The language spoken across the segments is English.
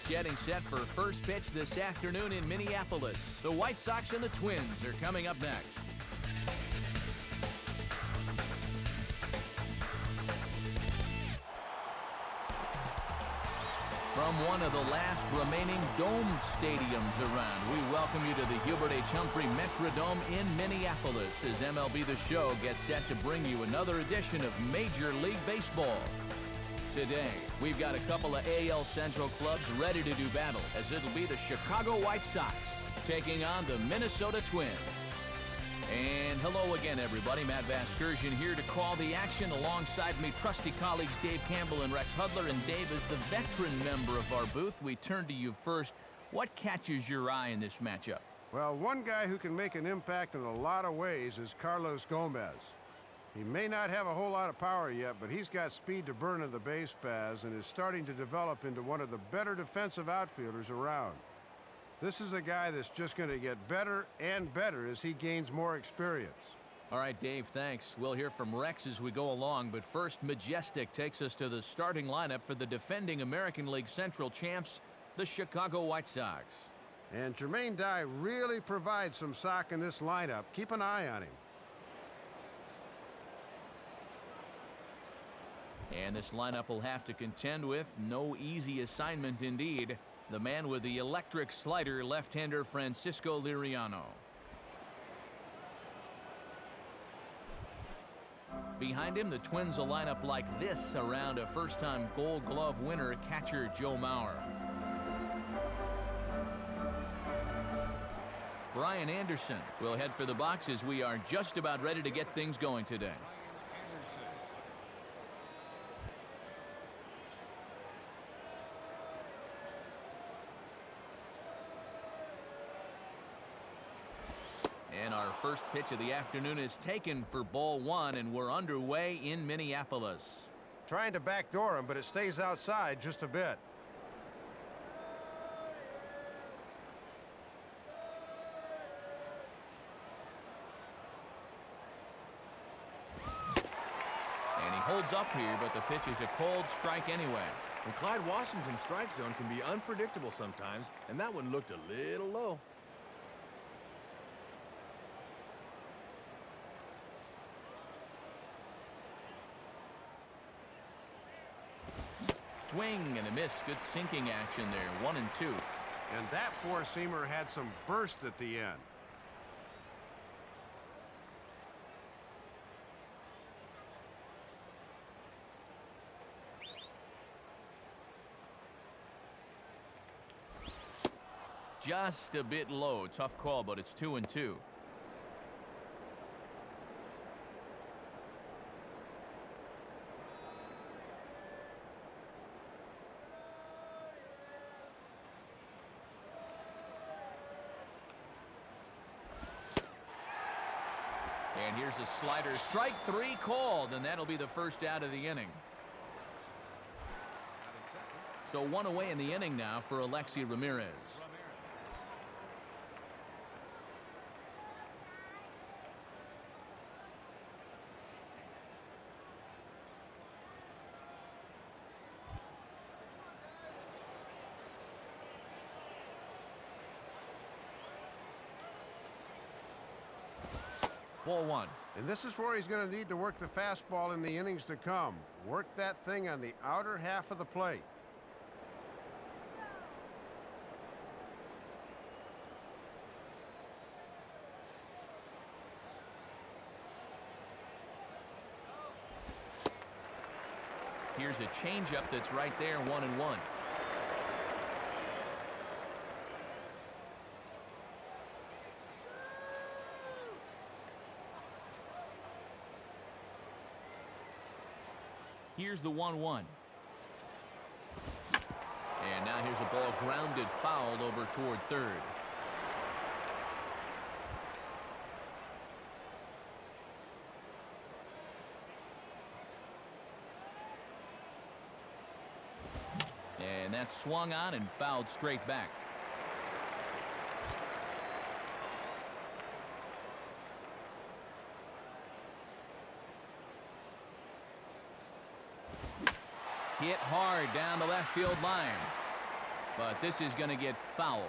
getting set for first pitch this afternoon in Minneapolis. The White Sox and the Twins are coming up next. From one of the last remaining domed stadiums around, we welcome you to the Hubert H. Humphrey Metrodome in Minneapolis as MLB The Show gets set to bring you another edition of Major League Baseball. Today, we've got a couple of AL Central clubs ready to do battle as it'll be the Chicago White Sox taking on the Minnesota Twins. And hello again, everybody. Matt Vasgersian here to call the action alongside me, trusty colleagues Dave Campbell and Rex Hudler. And Dave, as the veteran member of our booth, we turn to you first. What catches your eye in this matchup? Well, one guy who can make an impact in a lot of ways is Carlos Gomez. He may not have a whole lot of power yet, but he's got speed to burn in the base paths and is starting to develop into one of the better defensive outfielders around. This is a guy that's just going to get better and better as he gains more experience. All right, Dave, thanks. We'll hear from Rex as we go along, but first, Majestic takes us to the starting lineup for the defending American League Central champs, the Chicago White Sox. And Jermaine Dye really provides some sock in this lineup. Keep an eye on him. And this lineup will have to contend with no easy assignment indeed. The man with the electric slider, left-hander Francisco Liriano. Behind him, the Twins will line up like this around a first-time Gold Glove winner, catcher Joe Mauer. Brian Anderson will head for the box as we are just about ready to get things going today. And our first pitch of the afternoon is taken for ball one, and we're underway in Minneapolis. Trying to backdoor him, but it stays outside just a bit. And he holds up here, but the pitch is a cold strike anyway. And Clyde Washington's strike zone can be unpredictable sometimes, and that one looked a little low. Swing and a miss. Good sinking action there. 1-2. And that four-seamer had some burst at the end. Just a bit low. Tough call, but it's 2-2. And here's a slider. Strike three called, and that'll be the first out of the inning. So one away in the inning now for Alexi Ramirez. Ball one. And this is where he's going to need to work the fastball in the innings to come. Work that thing on the outer half of the plate. Here's a changeup that's right there, 1-1. Here's the 1-1. And now here's a ball grounded fouled over toward third. And that's swung on and fouled straight back. Hit hard down the left field line. but this is going to get foul.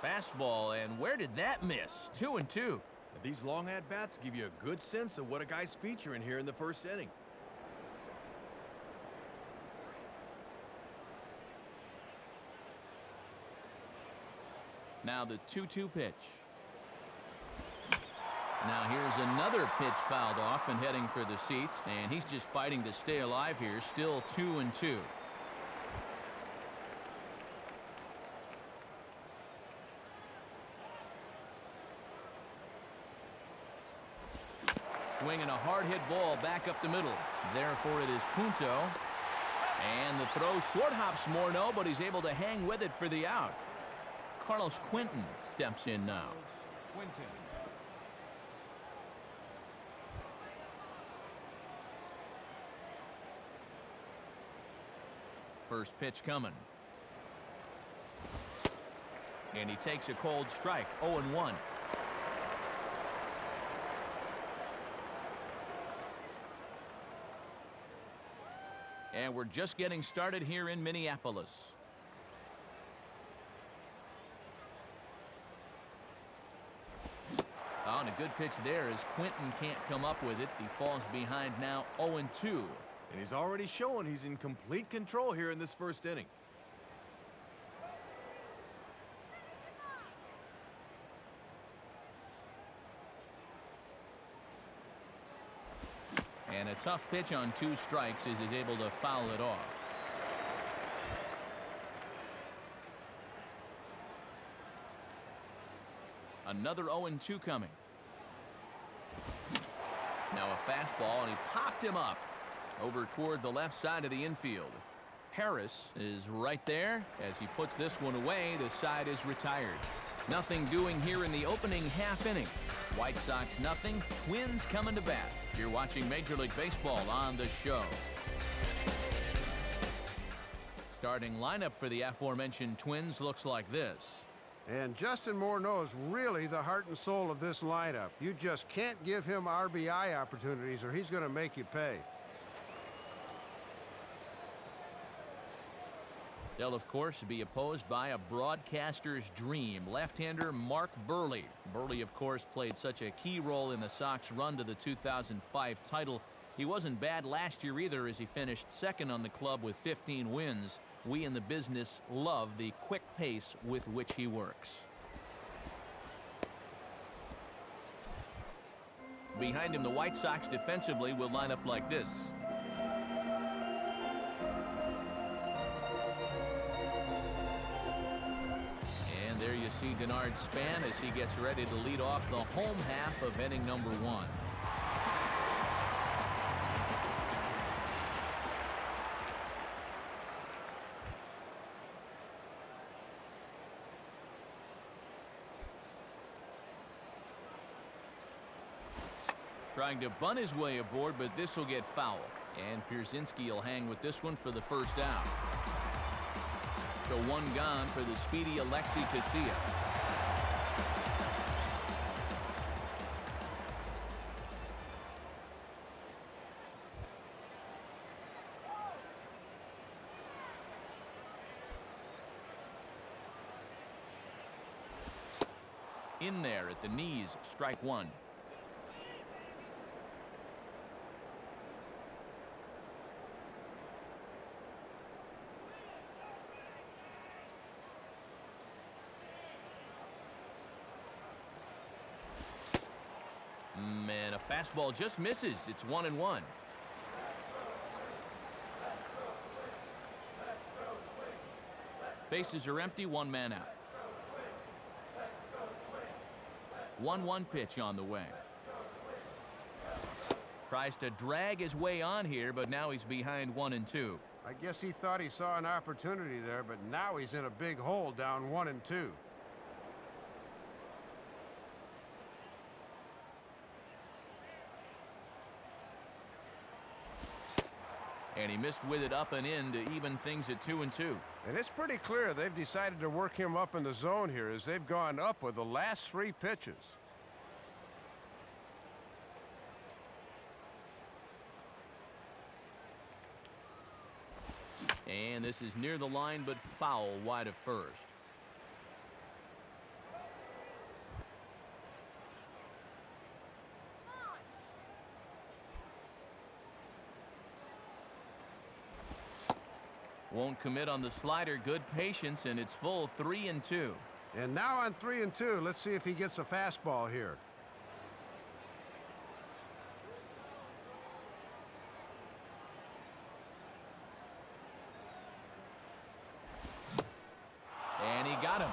Fastball, and where did that miss? 2-2. These long at-bats give you a good sense of what a guy's featuring here in the first inning. Now the 2-2 pitch. Now here's another pitch fouled off and heading for the seats, and he's just fighting to stay alive here. Still 2-2. Swinging a hard hit ball back up the middle. Therefore it is punto. And the throw short hops Morneau, but he's able to hang with it for the out. Carlos Quentin steps in now. First pitch coming. And he takes a cold strike. 0-1. And we're just getting started here in Minneapolis. Oh, and a good pitch there as Quentin can't come up with it. He falls behind now 0-2. And he's already showing he's in complete control here in this first inning. And a tough pitch on 2 strikes as he's able to foul it off. Another 0-2 coming. Now a fastball, and he popped him up over toward the left side of the infield. Harris is right there. As he puts this one away, the side is retired. Nothing doing here in the opening half inning. White Sox nothing, Twins coming to bat. You're watching Major League Baseball on the show. Starting lineup for the aforementioned Twins looks like this. And Justin Morneau is really the heart and soul of this lineup. You just can't give him RBI opportunities or he's going to make you pay. They'll, of course, be opposed by a broadcaster's dream, left-hander Mark Buehrle. Buehrle, of course, played such a key role in the Sox run to the 2005 title. He wasn't bad last year either as he finished second on the club with 15 wins. We in the business love the quick pace with which he works. Behind him, the White Sox defensively will line up like this. And there you see Denard Span as he gets ready to lead off the home half of inning number 1. Trying to bunt his way aboard, but this will get foul. And Pierzynski will hang with this one for the first out. So 1 gone for the speedy Alexi Casilla. In there at the knees, strike 1. And a fastball just misses. It's 1-1. Bases are empty, 1 man out. 1-1 pitch on the way. Tries to drag his way on here, but now he's behind 1-2. I guess he thought he saw an opportunity there, but now he's in a big hole down 1-2. And he missed with it up and in to even things at 2-2. And it's pretty clear they've decided to work him up in the zone here as they've gone up with the last 3 pitches. And this is near the line, but foul wide of first. Won't commit on the slider. Good patience, and it's full 3-2. And now on 3-2, let's see if he gets a fastball here. And he got him.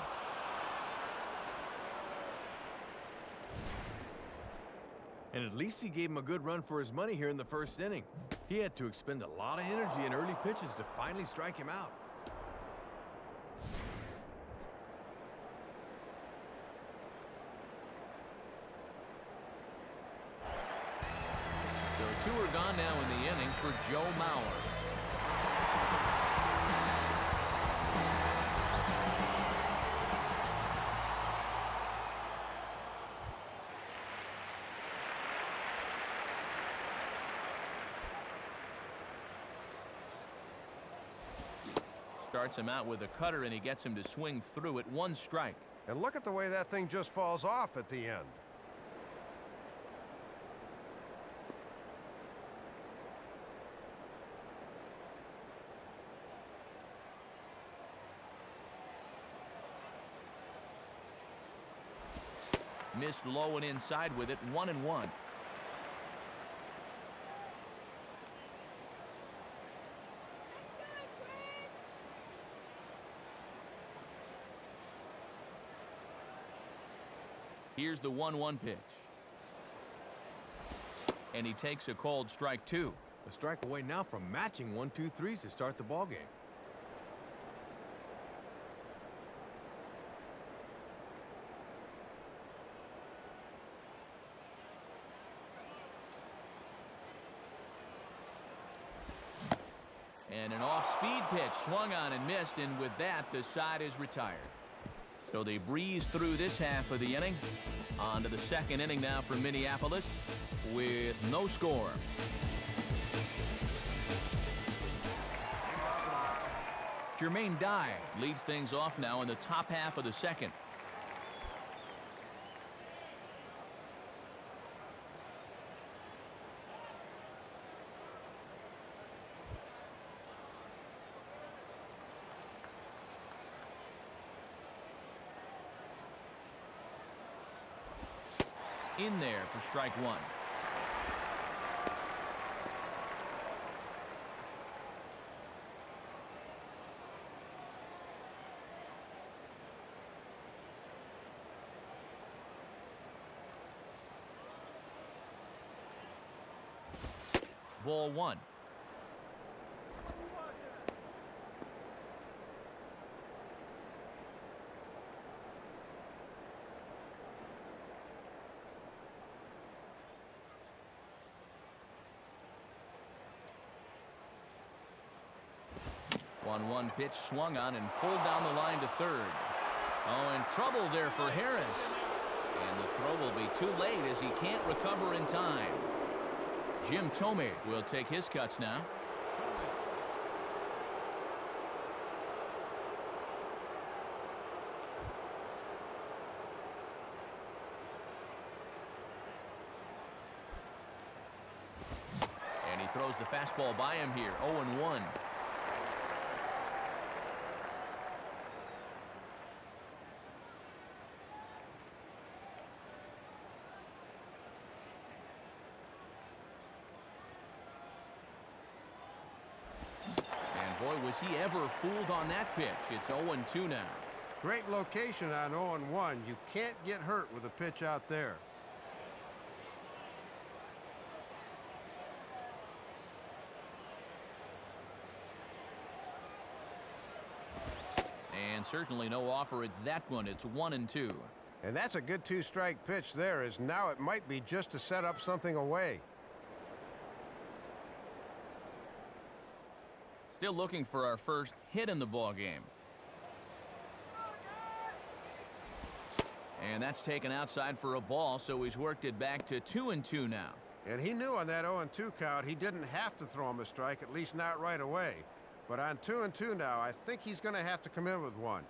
And at least he gave him a good run for his money here in the first inning. He had to expend a lot of energy in early pitches to finally strike him out. So 2 are gone now in the inning for Joe Mauer. Starts him out with a cutter, and he gets him to swing through it. 1 strike. And look at the way that thing just falls off at the end. Missed low and inside with it. 1-1. Here's the 1-1 pitch. And he takes a called strike 2. A strike away now from matching 1-2-3s to start the ball game. And an off-speed pitch swung on and missed, and with that, the side is retired. So they breeze through this half of the inning. On to the second inning now for Minneapolis with no score. Jermaine Dye leads things off now in the top half of the second. In there for strike 1. Ball 1. One pitch swung on and pulled down the line to third. Oh, and trouble there for Harris. And the throw will be too late as he can't recover in time. Jim Thome will take his cuts now. And he throws the fastball by him here. 0-1. Boy, was he ever fooled on that pitch. It's 0-2 now. Great location on 0-1. You can't get hurt with a pitch out there. And certainly no offer at that one. It's 1-2. And that's a good 2-strike pitch there, as now it might be just to set up something away. Still looking for our first hit in the ball game. And that's taken outside for a ball, so he's worked it back to 2-2 now. And he knew on that 0-2 count he didn't have to throw him a strike, at least not right away. But on 2-2 now, I think he's going to have to come in with one.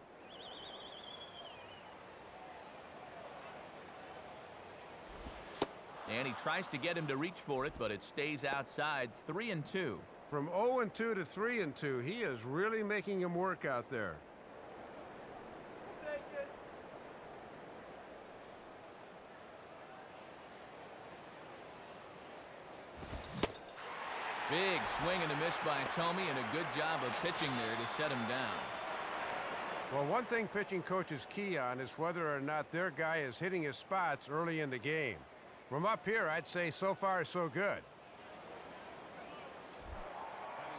And he tries to get him to reach for it, but it stays outside. 3-2. From 0-2 to 3-2, he is really making him work out there. Big swing and a miss by Tomey, and a good job of pitching there to set him down. Well, one thing pitching coaches key on is whether or not their guy is hitting his spots early in the game. From up here, I'd say so far so good.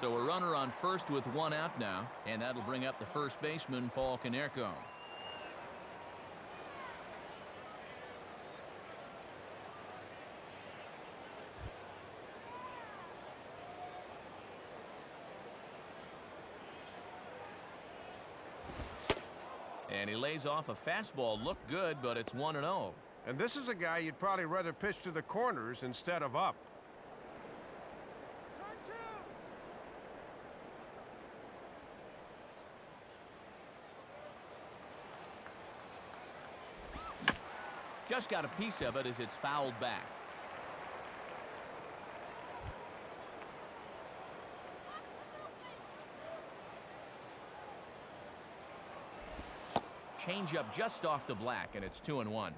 So a runner on first with one out now, and that'll bring up the first baseman, Paul Konerko. And he lays off a fastball. Looked good, but it's 1-0. And this is a guy you'd probably rather pitch to the corners instead of up. Just got a piece of it as it's fouled back. Change up just off the black, and it's 2-1.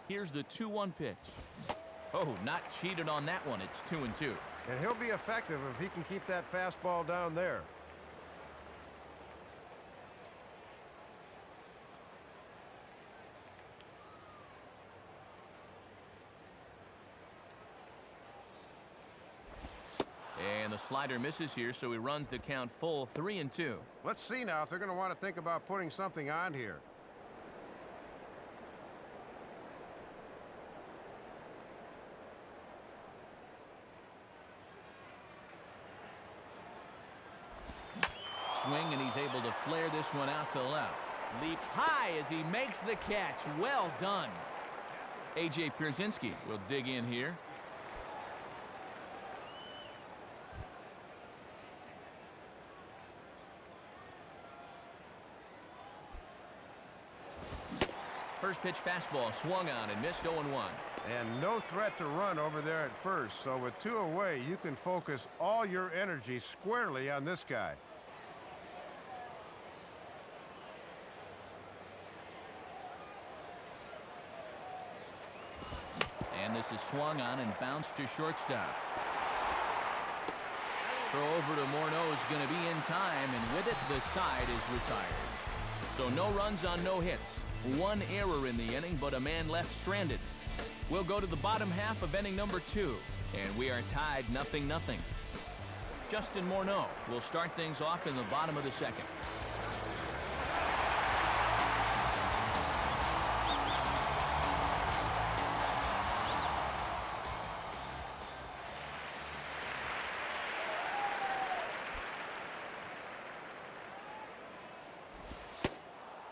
Here's the 2-1 pitch. Oh, not cheated on that one. It's 2-2. And he'll be effective if he can keep that fastball down there. And the slider misses here, so he runs the count full. 3-2. Let's see now if they're going to want to think about putting something on here. Swing, and he's able to flare this one out to left. Leaps high as he makes the catch. Well done. A.J. Pierzynski will dig in here. First pitch fastball swung on and missed. 0-1. And no threat to run over there at first. So with two away, you can focus all your energy squarely on this guy. And this is swung on and bounced to shortstop. Throw over to Morneau is going to be in time, and with it, the side is retired. So no runs on no hits. One error in the inning, but a man left stranded. We'll go to the bottom half of inning number 2, and we are tied 0-0. Justin Morneau will start things off in the bottom of the second.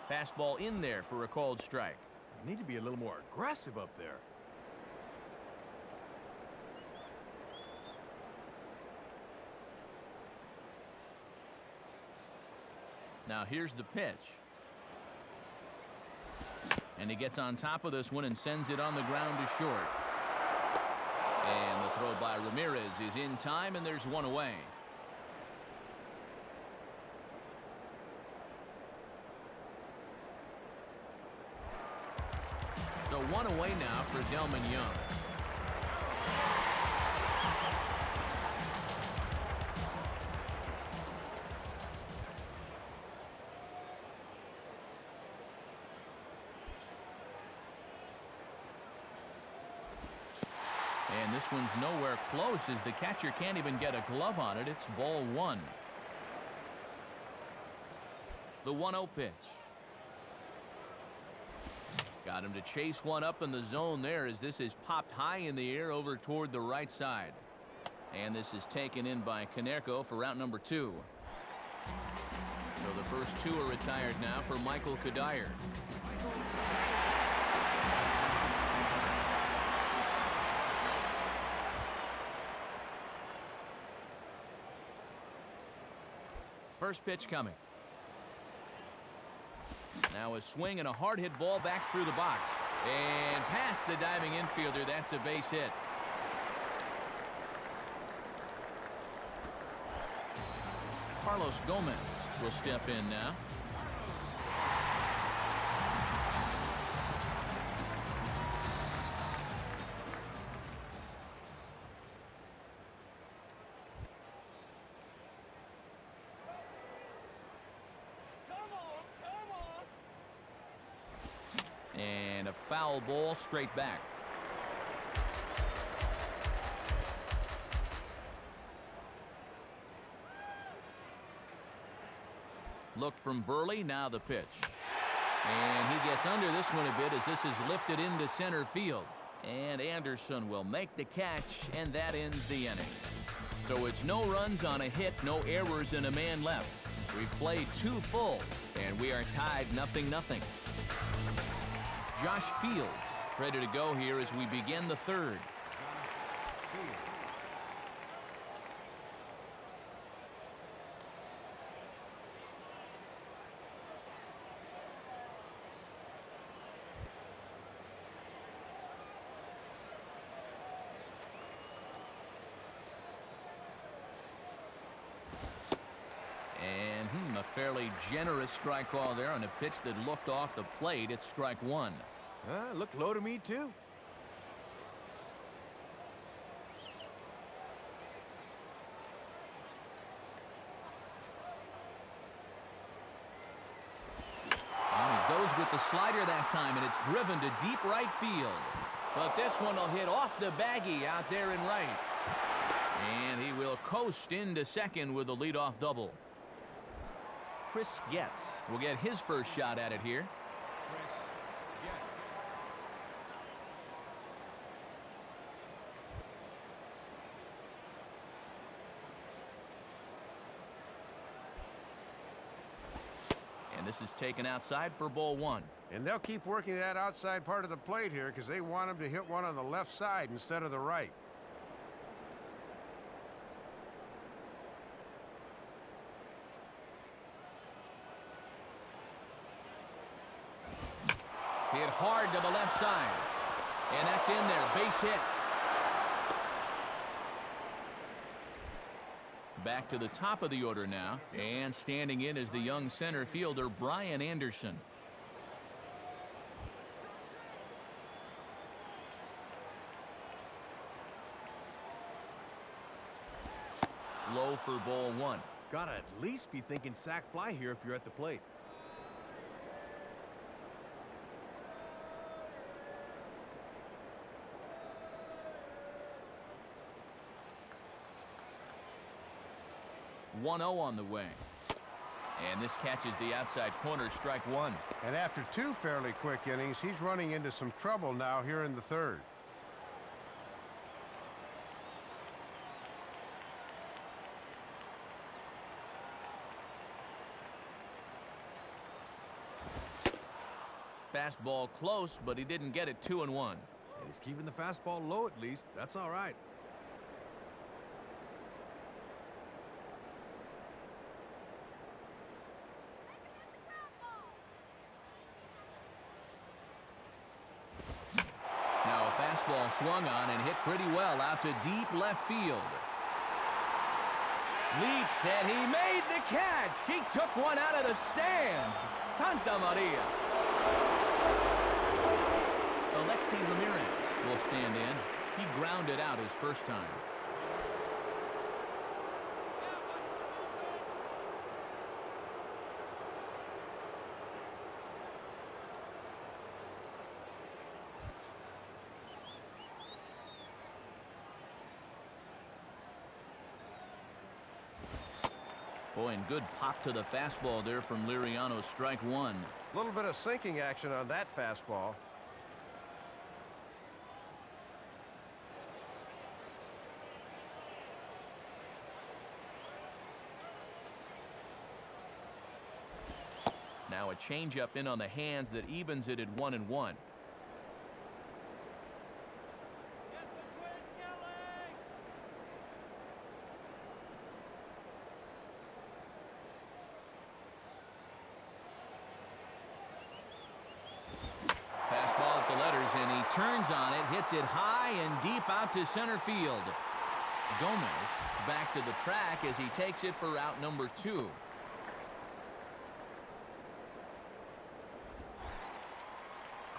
Fastball in there for a called strike. You need to be a little more aggressive up there. Now here's the pitch. And he gets on top of this one and sends it on the ground to short. And the throw by Ramirez is in time, and there's one away. So one away now for Delman Young. And this one's nowhere close as the catcher can't even get a glove on it. It's ball 1. The 1-0 pitch. Got him to chase one up in the zone there as this is popped high in the air over toward the right side. And this is taken in by Konerko for route number 2. So the first two are retired now for Michael Kadire. First pitch coming. Now a swing and a hard hit ball back through the box. And past the diving infielder. That's a base hit. Carlos Gomez will step in now. And a foul ball straight back. Look from Burley, now the pitch. And he gets under this one a bit as this is lifted into center field. And Anderson will make the catch, and that ends the inning. So it's no runs on a hit, no errors, and a man left. We've played 2 full, and we are tied 0-0. Josh Fields ready to go here as we begin the third. And a fairly generous strike call there on a pitch that looked off the plate. It's strike 1. Looked low to me, too. And he goes with the slider that time, and it's driven to deep right field. But this one will hit off the baggie out there in right. And he will coast into second with a leadoff double. Chris Getz will get his first shot at it here. And this is taken outside for ball 1. And they'll keep working that outside part of the plate here because they want him to hit one on the left side instead of the right. Hit hard to the left side. And that's in there. Base hit. Back to the top of the order now. And standing in is the young center fielder, Brian Anderson. Low for ball 1. Gotta at least be thinking sac fly here if you're at the plate. .1-0 on the way. And this catches the outside corner, strike 1. And after 2 fairly quick innings, he's running into some trouble now here in the third. Fastball close, but he didn't get it. 2-1. And he's keeping the fastball low at least. That's all right. Now a fastball swung on and hit pretty well out to deep left field. Leaps and he made the catch. He took one out of the stands. Santa Maria. Alexi Ramirez will stand in. He grounded out his first time. Boy, and good pop to the fastball there from Liriano, strike 1. A little bit of sinking action on that fastball. Now a changeup in on the hands that evens it at 1-1. Fastball at the letters, and he turns on it, hits it high and deep out to center field. Gomez back to the track as he takes it for out number 2.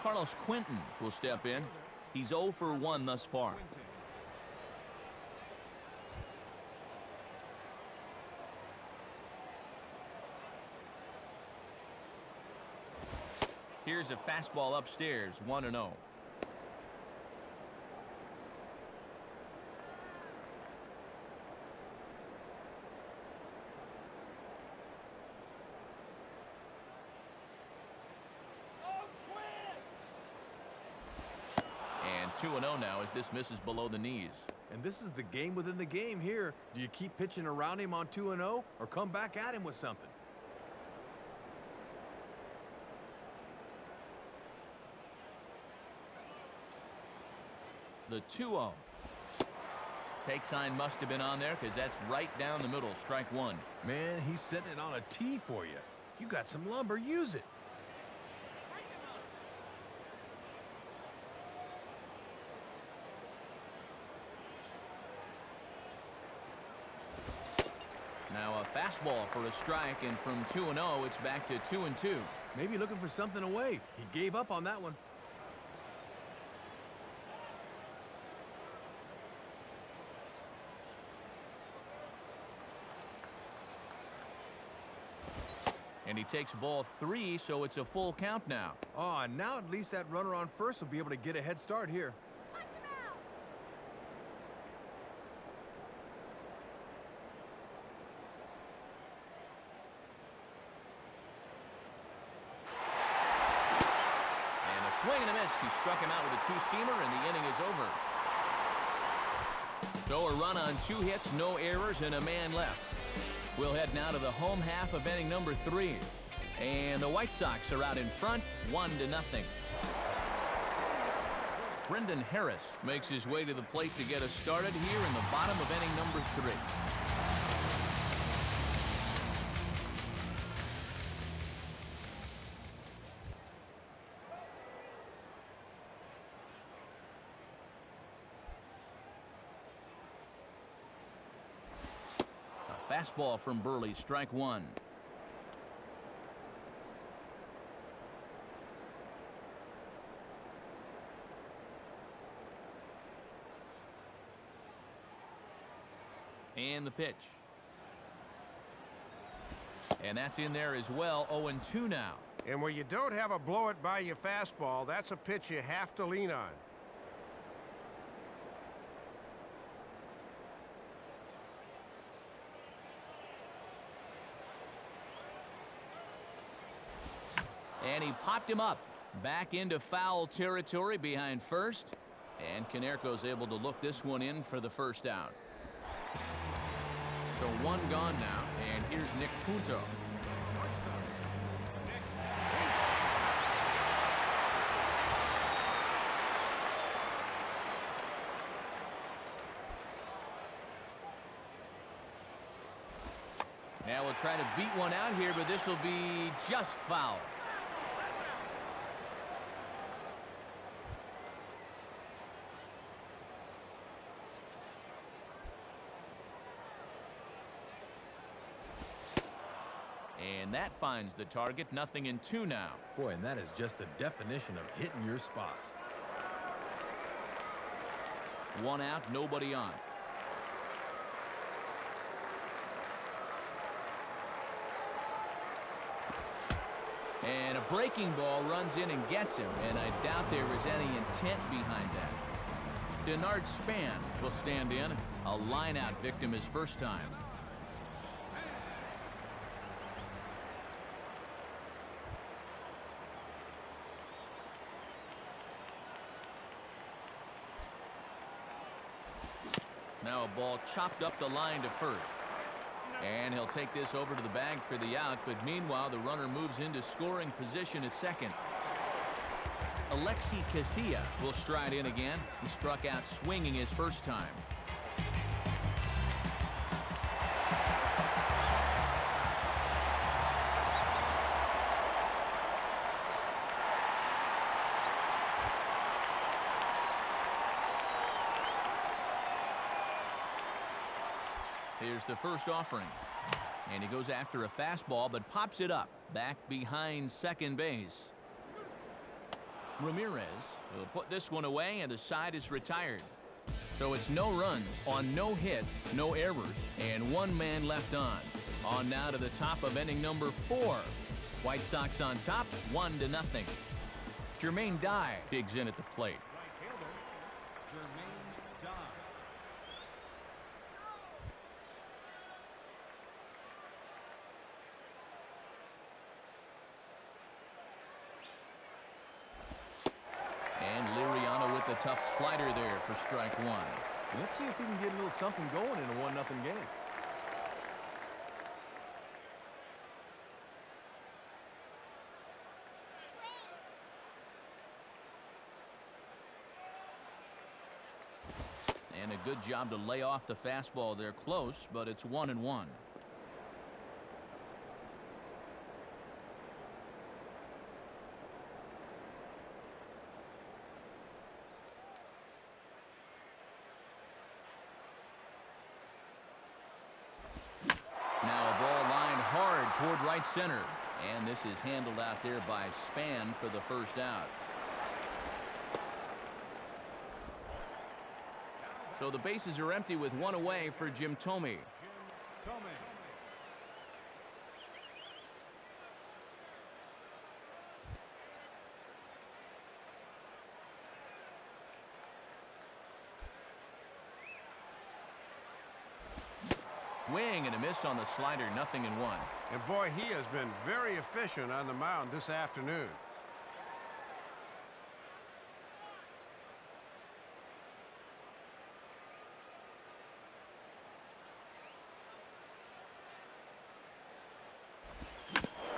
Carlos Quentin will step in. He's 0 for 1 thus far. Here's a fastball upstairs, 1-0. And 2-0 now as this misses below the knees. And this is the game within the game here. Do you keep pitching around him on 2-0 or come back at him with something? The 2-0. Take sign must have been on there because that's right down the middle. Strike 1. Man, he's setting it on a tee for you. You got some lumber. Use it. Now a fastball for a strike, and from 2-0, it's back to 2-2. Maybe looking for something away. He gave up on that one. And he takes ball 3, so it's a full count now. Oh, and now at least that runner on first will be able to get a head start here. Punch him out. And a swing and a miss. He struck him out with a two-seamer, and the inning is over. So a run on 2 hits, no errors, and a man left. We'll head now to the home half of inning number 3. And the White Sox are out in front, 1-0. Brendan Harris makes his way to the plate to get us started here in the bottom of inning number 3. A fastball from Burley, strike 1. And the pitch. And that's in there as well. 0-2 now. And where you don't have a blow-it-by-you fastball, that's a pitch you have to lean on. And he popped him up. Back into foul territory behind first. And Canerco's able to look this one in for the first out. So 1 gone now, and here's Nick Punto. Now we'll try to beat one out here, but this will be just foul. And that finds the target. 0-2 now. Boy, and that is just the definition of hitting your spots. 1 out, nobody on. And a breaking ball runs in and gets him, and I doubt there was any intent behind that. Denard Span will stand in. A line-out victim his first time. Now a ball chopped up the line to first. And he'll take this over to the bag for the out, but meanwhile the runner moves into scoring position at second. Alexi Casilla will stride in again. He struck out swinging his first time. Here's the first offering. And he goes after a fastball, but pops it up back behind second base. Ramirez will put this one away, and the side is retired. So it's no runs on no hits, no errors, and one man left on. On now to the top of inning number 4. White Sox on top, 1-0. Jermaine Dye digs in at the plate. A tough slider there for strike one. Let's see if he can get a little something going in a 1-0 game. And a good job to lay off the fastball there. Close, but it's 1-1. Toward right center, and this is handled out there by Span for the first out. So the bases are empty with one away for Jim Thome. Swing and a miss on the slider, 0-1. And boy, he has been very efficient on the mound this afternoon.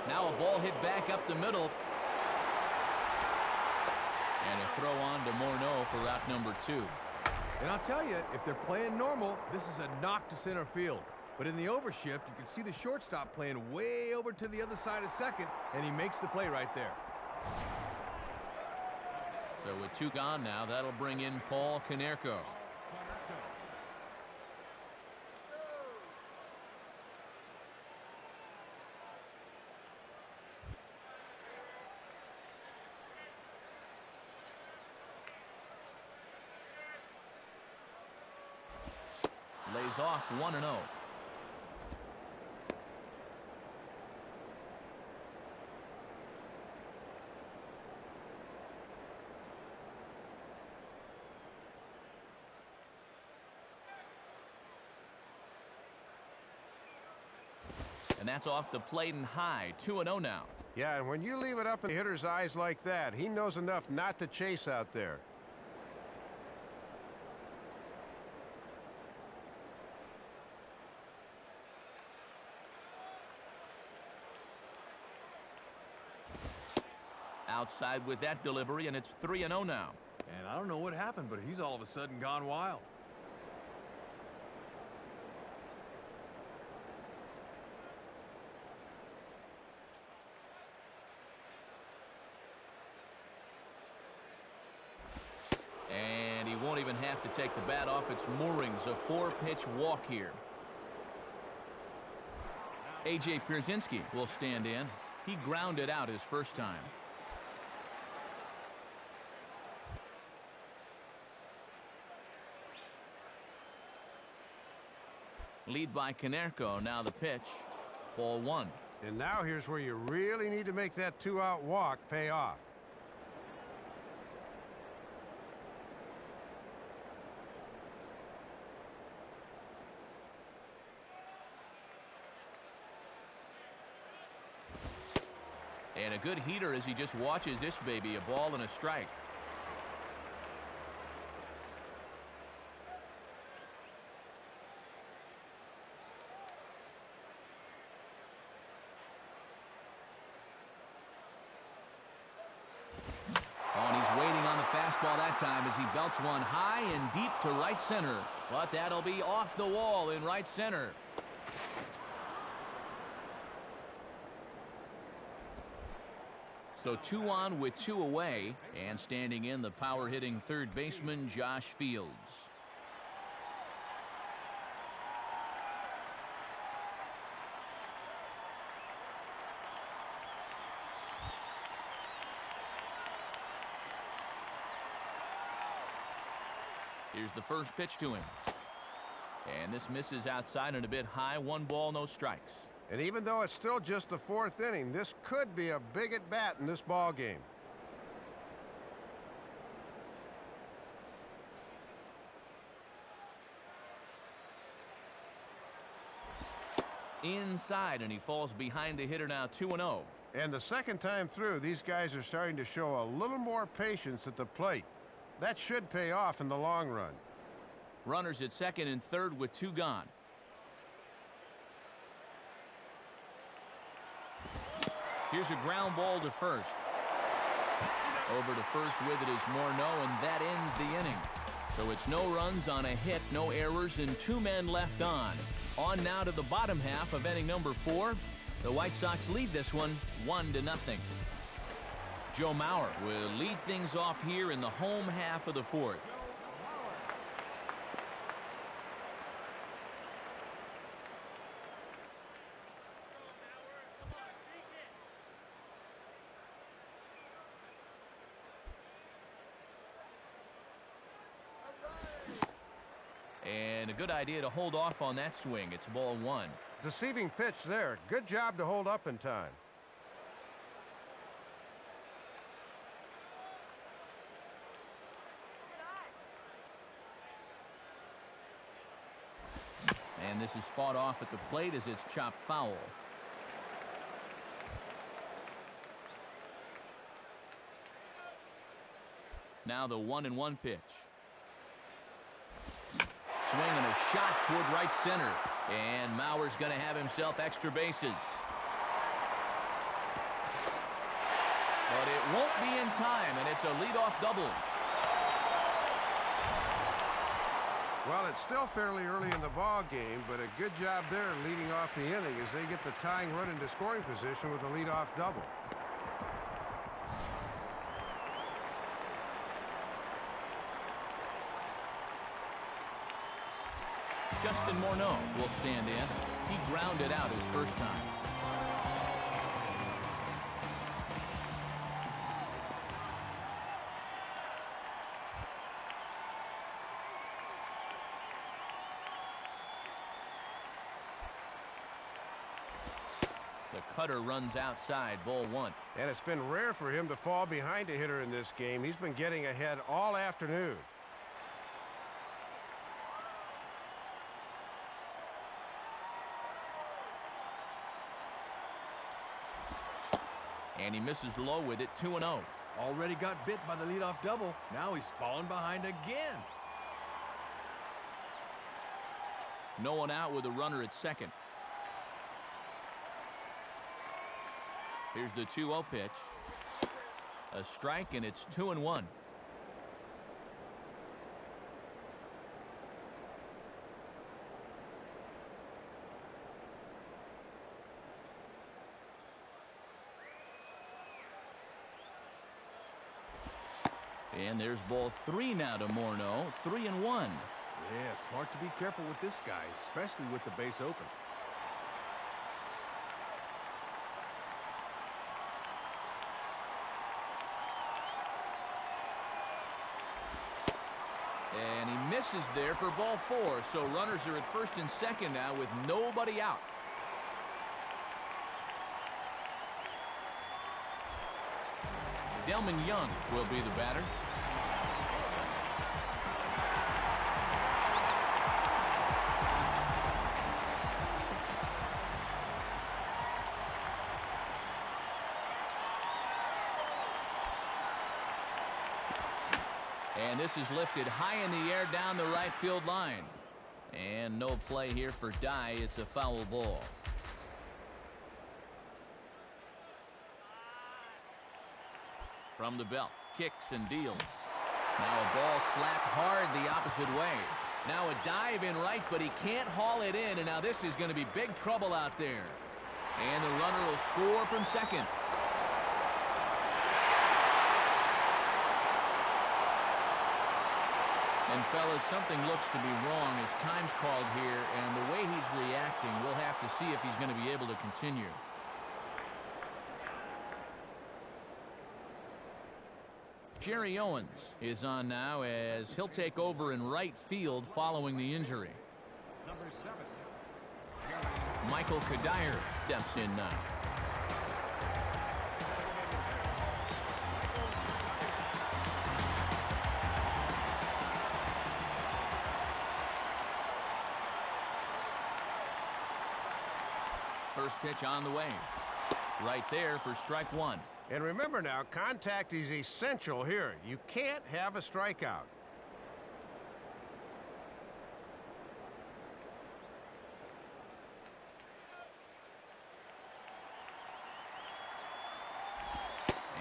Now a ball hit back up the middle. And a throw on to Morneau for out number 2. And I'll tell you, if they're playing normal, this is a knock to center field. But in the overshift, you can see the shortstop playing way over to the other side of second, and he makes the play right there. So with 2 gone now, that'll bring in Paul Konerko. Lays off 1-0. And that's off the plate and high. 2-0 now. Yeah, and when you leave it up in the hitter's eyes like that, he knows enough not to chase out there. Outside with that delivery, and it's 3-0 now. And I don't know what happened, but he's all of a sudden gone wild. And he won't even have to take the bat off its moorings. A 4-pitch walk here. A.J. Pierzynski will stand in. He grounded out his first time. Lead by Konerko. Now the pitch. Ball 1. And now here's where you really need to make that 2-out walk pay off. And a good heater as he just watches this baby. A ball and a strike. ball that time as he belts one high and deep to right center. But that'll be off the wall in right center. So 2 on with 2 away, and standing in the power-hitting third baseman Josh Fields. Here's the first pitch to him. And this misses outside and a bit high. 1 ball, no strikes. And even though it's still just the 4th inning, this could be a big at-bat in this ball game. Inside, and he falls behind the hitter now 2-0. And the second time through, these guys are starting to show a little more patience at the plate. That should pay off in the long run. Runners at second and third with 2 gone. Here's a ground ball to first. Over to first with it is Morneau, and that ends the inning. So it's no runs on a hit, no errors, and 2 men left on. On now to the bottom half of inning number 4. The White Sox lead this one 1-0. Joe Mauer will lead things off here in the home half of the 4th. And a good idea to hold off on that swing. It's ball 1. Deceiving pitch there. Good job to hold up in time. And this is fought off at the plate as it's chopped foul. Now the 1-1 pitch. Swing and a shot toward right center. And Mauer's going to have himself extra bases. But it won't be in time, and it's a leadoff double. Well, it's still fairly early in the ball game, but a good job there leading off the inning as they get the tying run into scoring position with a leadoff double. Justin Morneau will stand in. He grounded out his first time. The cutter runs outside, ball 1. And it's been rare for him to fall behind a hitter in this game. He's been getting ahead all afternoon. And he misses low with it, 2-0. Already got bit by the leadoff double. Now he's fallen behind again. No one out with a runner at second. Here's the 2-0 pitch. A strike, and it's 2-1. And there's ball 3 now to Morneau, 3-1. Yeah, smart to be careful with this guy, especially with the base open. And he misses there for ball 4, so runners are at first and second now with nobody out. Delman Young will be the batter. And this is lifted high in the air down the right field line. And no play here for Dye. It's a foul ball. From the belt, kicks and deals. Now a ball slapped hard the opposite way. Now a dive in right, but he can't haul it in, and now this is going to be big trouble out there. And the runner will score from second. And fellas, something looks to be wrong as time's called here, and the way he's reacting, we'll have to see if he's going to be able to continue. Jerry Owens is on now as he'll take over in right field following the injury. Number 7. Michael Kadire steps in now. First pitch on the way. Right there for strike one. And remember now, contact is essential here. You can't have a strikeout.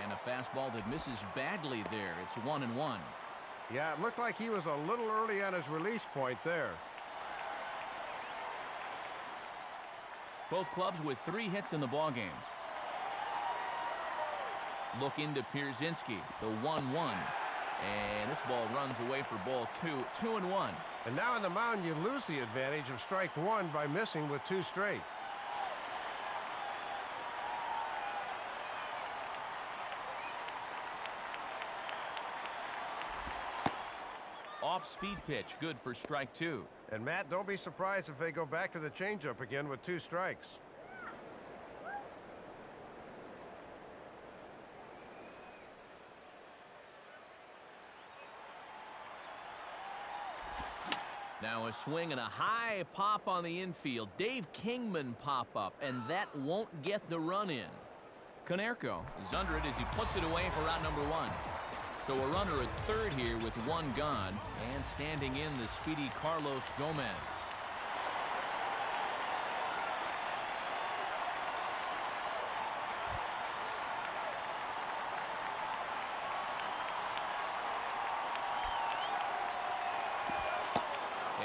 And a fastball that misses badly there. It's 1-1. Yeah, it looked like he was a little early on his release point there. Both clubs with 3 hits in the ballgame. Look into Pierzynski, the 1-1. And this ball runs away for ball 2, 2-1. And now on the mound, you lose the advantage of strike one by missing with 2 straight. Off-speed pitch, good for strike 2. And Matt, don't be surprised if they go back to the changeup again with 2 strikes. Now a swing and a high pop on the infield. Dave Kingman pop up, and that won't get the run in. Konerko is under it as he puts it away for out number 1. So a runner at third here with 1 gone, and standing in the speedy Carlos Gomez.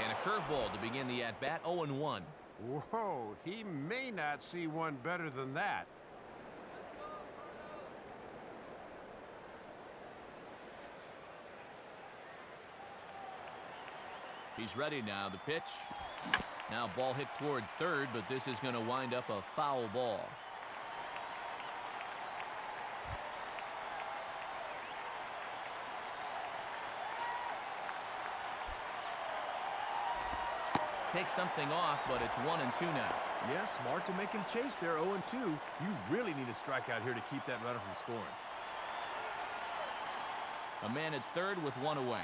And a curveball to begin the at-bat, 0-1. Whoa, he may not see one better than that. He's ready now. The pitch. Now ball hit toward third, but this is going to wind up a foul ball. Takes something off, but it's 1-2 now. Yeah, smart to make him chase there, 0-2. You really need a strikeout here to keep that runner from scoring. A man at third with 1 away.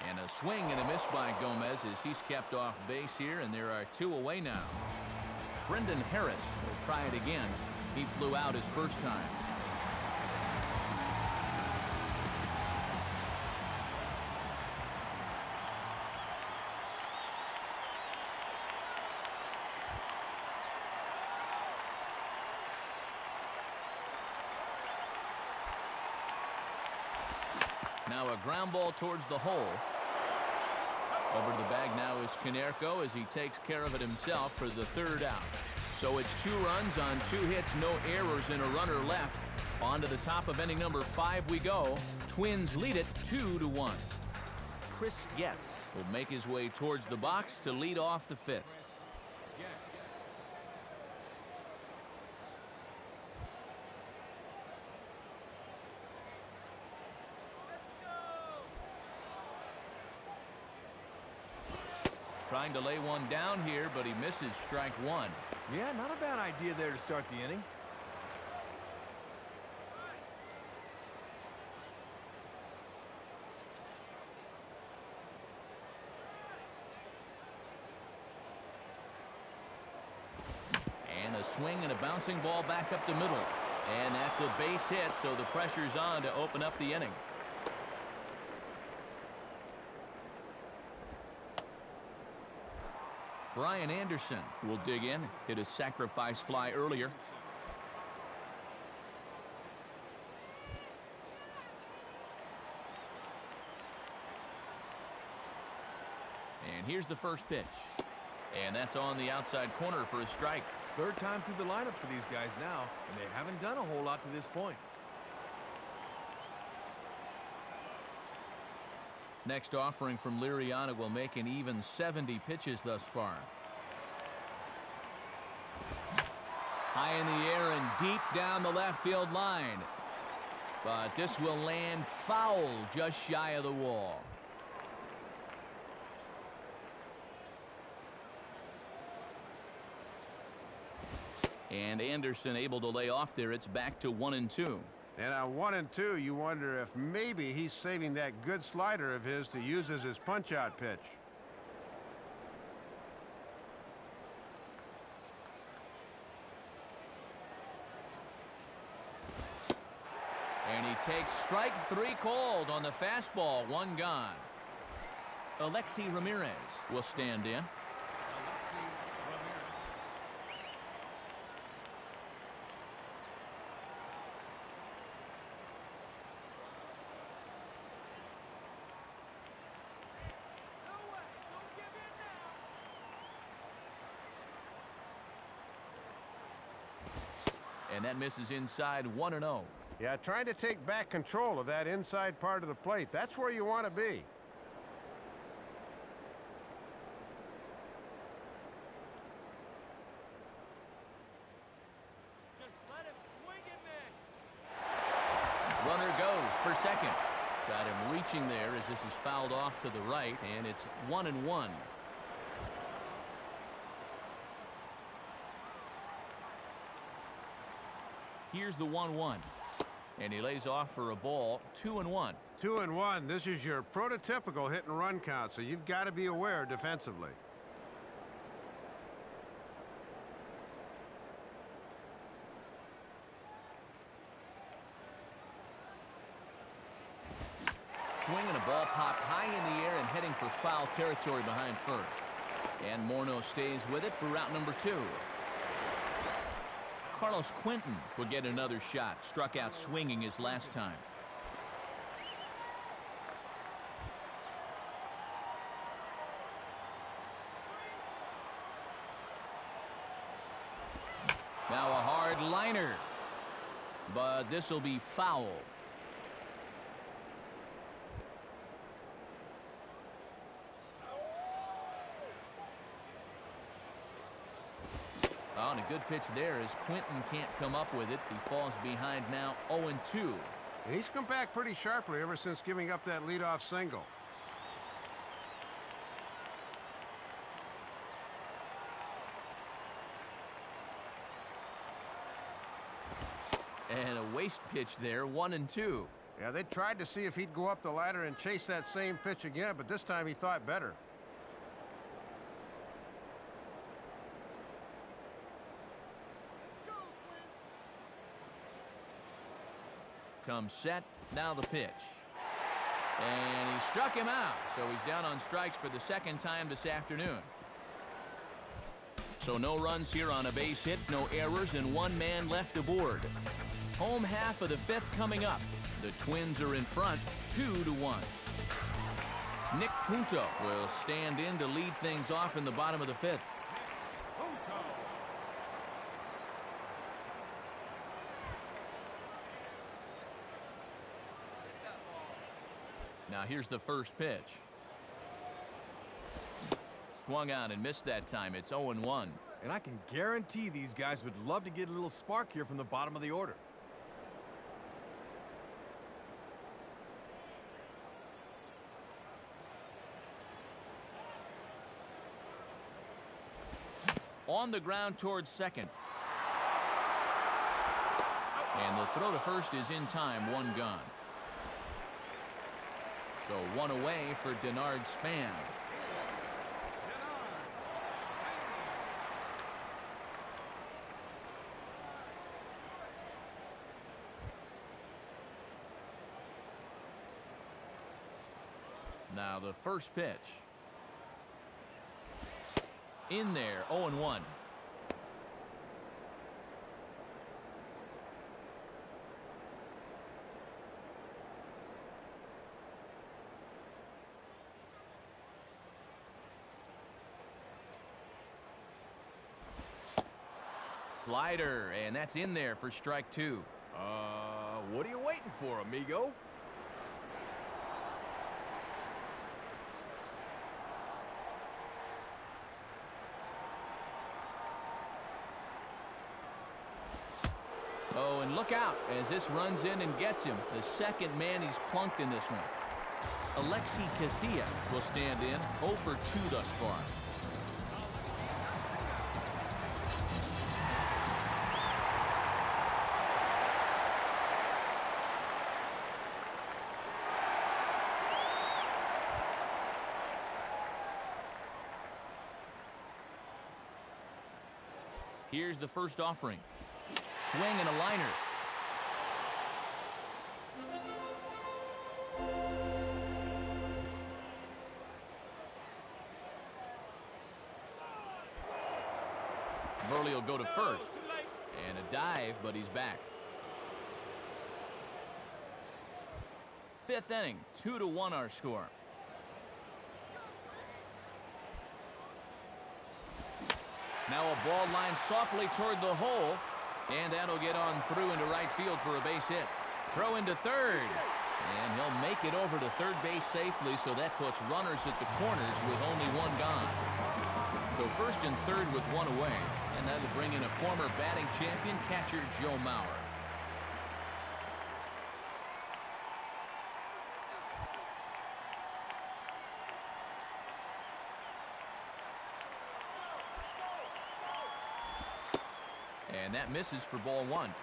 And a swing and a miss by Gomez as he's kept off base here, and there are 2 away now. Brendan Harris will try it again. He flew out his first time. Now a ground ball towards the hole. Over to the bag now is Konerko as he takes care of it himself for the 3rd out. So it's 2 runs on 2 hits, no errors, and a runner left. On to the top of inning number 5 we go. Twins lead it 2-1. Chris Getz will make his way towards the box to lead off the 5th. Trying to lay one down here, but he misses strike 1. Yeah, not a bad idea there to start the inning. And a swing and a bouncing ball back up the middle. And that's a base hit, so the pressure's on to open up the inning. Brian Anderson will dig in. Hit a sacrifice fly earlier. here's the first pitch. And that's on the outside corner for a strike. Third time through the lineup for these guys now, and they haven't done a whole lot to this point. Next offering from Liriano will make an even 70 pitches thus far. High in the air and deep down the left field line. But this will land foul just shy of the wall. And Anderson able to lay off there. It's back to 1-2. And on 1-2, you wonder if maybe he's saving that good slider of his to use as his punch-out pitch. And he takes strike 3 called on the fastball. 1 gone. Alexi Ramirez will stand in. And that misses inside. 1-0. Yeah, trying to take back control of that inside part of the plate. That's where you want to be. Just let him swing and miss. Runner goes for second. Got him reaching there as this is fouled off to the right, and it's 1-1. Here's the 1-1. And he lays off for a ball. 2-1. 2-1. This is your prototypical hit and run count, so you've got to be aware defensively. Swing and a ball popped high in the air and heading for foul territory behind first. And Morneau stays with it for route number 2. Carlos Quentin will get another shot. Struck out swinging his last time. Now a hard liner. But this will be foul. Oh, and a good pitch there as Quentin can't come up with it. He falls behind now 0-2. And he's come back pretty sharply ever since giving up that leadoff single. And a waste pitch there, 1-2. Yeah, they tried to see if he'd go up the ladder and chase that same pitch again, but this time he thought better. Comes set, now the pitch. And he struck him out, so he's down on strikes for the second time this afternoon. So no runs here on a base hit, no errors, and 1 man left aboard. Home half of the 5th coming up. The Twins are in front, 2-1. Nick Punto will stand in to lead things off in the bottom of the 5th. Now here's the first pitch. Swung on and missed that time. It's 0-1. And I can guarantee these guys would love to get a little spark here from the bottom of the order. On the ground towards second. And the throw to first is in time. 1 gone. So 1 away for Denard Span. Now the first pitch. In there, 0-1. Slider, and that's in there for strike 2. What are you waiting for, amigo? Oh, and look out as this runs in and gets him. The second man he's plunked in this one. Alexi Casilla will stand in, 0 for 2 thus far. Here's the first offering. Swing and a liner. Burley will go to first. And a dive, but he's back. Fifth inning, 2-1 our score. Now a ball lined softly toward the hole, and that'll get on through into right field for a base hit. Throw into third, and he'll make it over to third base safely, so that puts runners at the corners with only one gone. So first and third with one away, and that'll bring in a former batting champion catcher, Joe Mauer. And that misses for ball 1.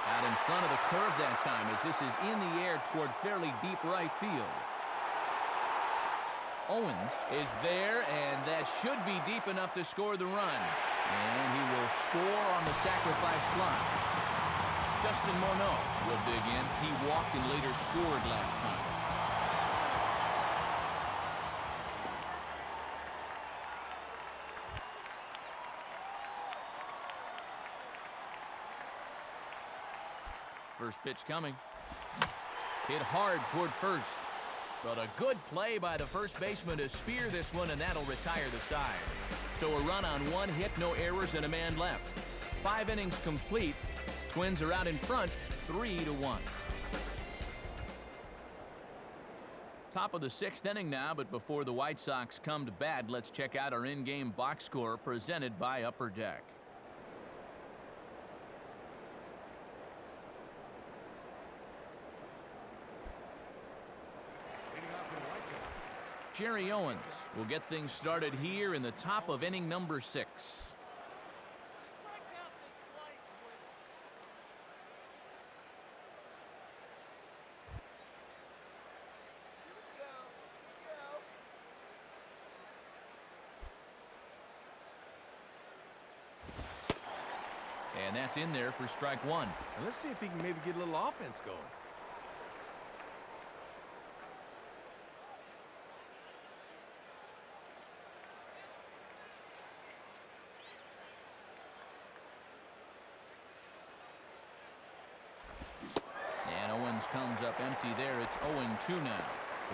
Out in front of the curve that time, as this is in the air toward fairly deep right field. Owens is there, and that should be deep enough to score the run. And he will score on the sacrifice fly. Justin Morneau will dig in. He walked and later scored last time. First pitch coming. Hit hard toward first. But a good play by the first baseman to spear this one, and that'll retire the side. So a run on one hit, no errors, and a man left. 5 innings complete. Twins are out in front, 3-1. Top of the 6th inning now, but before the White Sox come to bat, let's check out our in-game box score presented by Upper Deck. Jerry Owens will get things started here in the top of inning number 6. And that's in there for strike 1. And let's see if he can maybe get a little offense going. Comes up empty there. It's 0-2 now.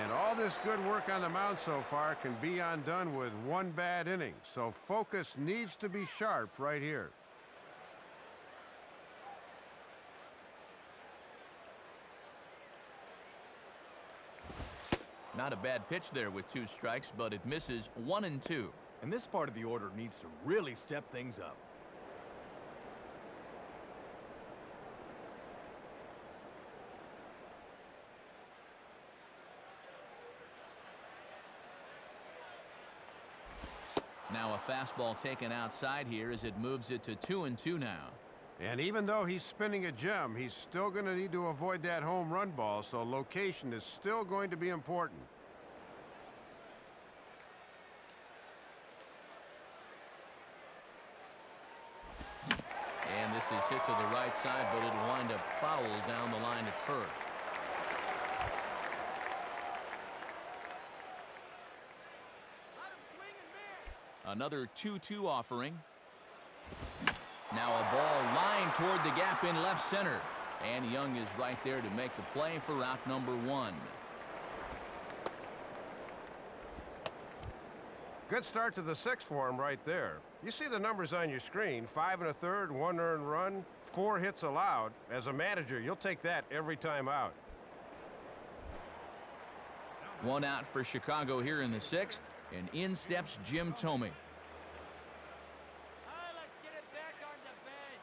And all this good work on the mound so far can be undone with one bad inning. So focus needs to be sharp right here. Not a bad pitch there with 2 strikes, but it misses 1-2. And this part of the order needs to really step things up. Now a fastball taken outside here as it moves it to 2-2 now. And even though he's spinning a gem, he's still going to need to avoid that home run ball, so location is still going to be important. And this is hit to the right side, but it'll wind up foul down the line at first. Another 2-2 offering. Now a ball lined toward the gap in left center. And Young is right there to make the play for out number 1. Good start to the 6th for him right there. You see the numbers on your screen: 5 1/3, 1 earned run, 4 hits allowed. As a manager, you'll take that every time out. 1 out for Chicago here in the 6th, and in steps Jim Thome. Let's get it back on the bench.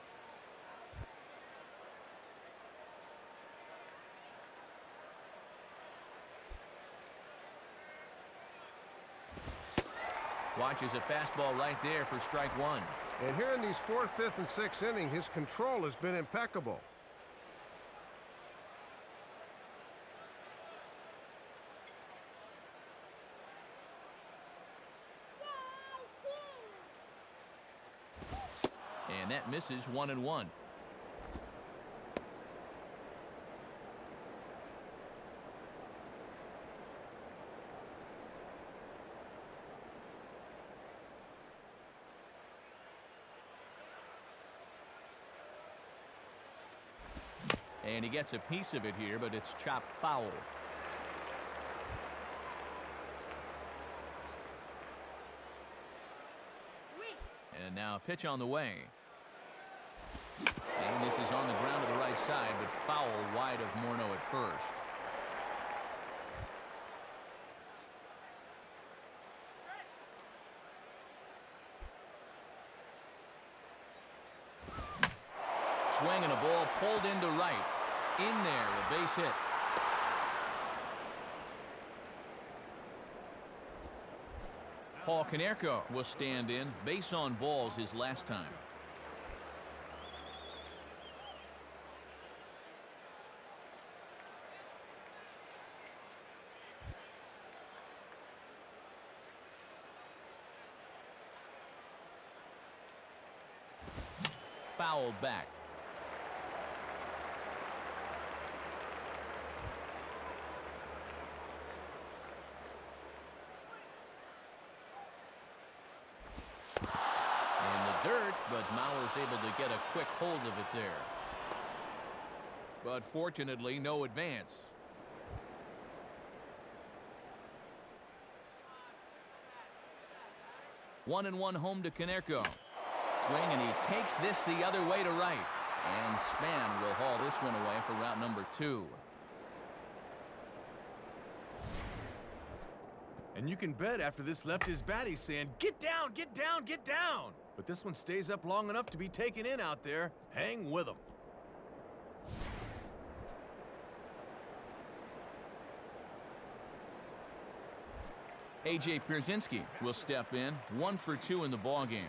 Watches a fastball right there for strike 1. And here in these 4th, 5th, and 6th innings, his control has been impeccable. And that misses 1-1. And he gets a piece of it here, but it's chopped foul. And now a pitch on the way. And this is on the ground to the right side, but foul wide of Morneau at first. Swing and a ball pulled into right. In there, a base hit. Paul Konerko will stand in. Base on balls his last time. Fouled back. Dirt, but Mauer's able to get a quick hold of it there. But fortunately, no advance. One and one home to Konerko. Swing, and he takes this the other way to right. And Span will haul this one away for route number 2. And you can bet after this left his bat, he's saying, "Get down, get down, get down." But this one stays up long enough to be taken in out there. Hang with him. A.J. Pierzynski will step in. 1 for 2 in the ballgame.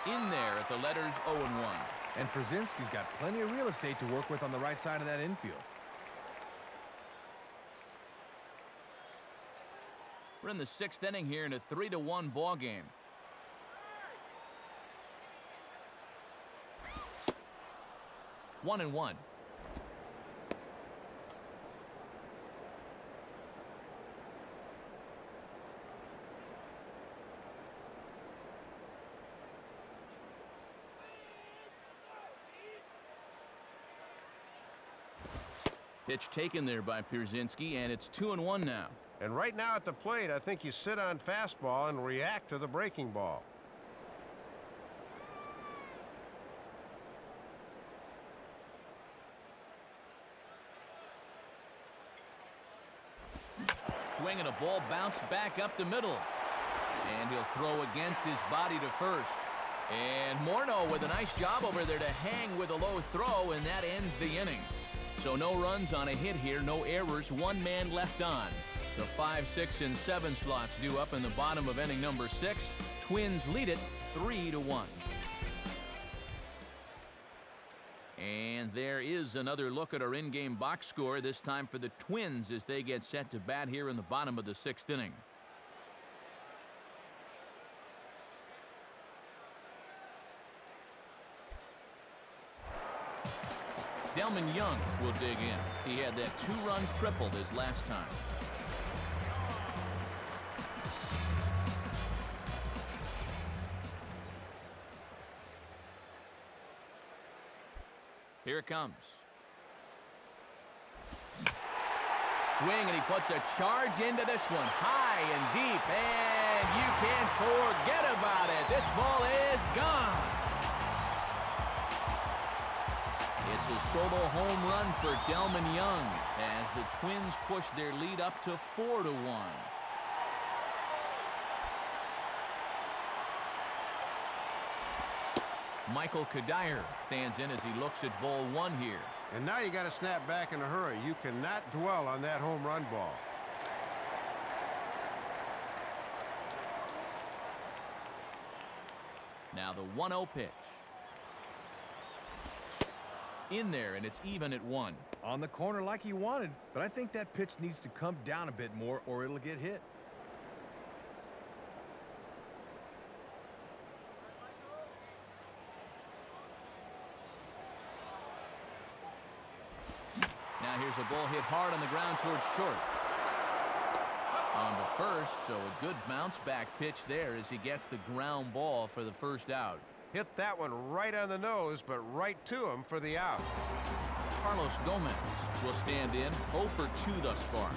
In there at the letters 0-1. And Pierzynski's got plenty of real estate to work with on the right side of that infield. We're in the 6th inning here in a 3-1 ball game. One and one. Pitch taken there by Pierzynski, and it's 2-1 now. And right now at the plate, I think you sit on fastball and react to the breaking ball. Swing and a ball bounced back up the middle. And he'll throw against his body to first. And Morneau with a nice job over there to hang with a low throw, and that ends the inning. So no runs on a hit here, no errors, 1 man left on. The 5, 6, and 7 slots due up in the bottom of inning number 6. Twins lead it 3-1. And there is another look at our in-game box score, this time for the Twins as they get set to bat here in the bottom of the 6th inning. Delman Young will dig in. He had that 2-run triple his last time. Here it comes. Swing, and he puts a charge into this one. High and deep, and you can't forget about it. This ball is gone. It's a solo home run for Delman Young as the Twins push their lead up to 4-1. Michael Kadire stands in as he looks at ball 1 here. And now you got to snap back in a hurry. You cannot dwell on that home run ball. Now the 1-0 pitch. In there, and it's even at 1. On the corner like he wanted, but I think that pitch needs to come down a bit more or it'll get hit. Now here's a ball hit hard on the ground towards short. On to first, so a good bounce back pitch there as he gets the ground ball for the first out. Hit that one right on the nose, but right to him for the out. Carlos Gomez will stand in, 0 for 2 thus far.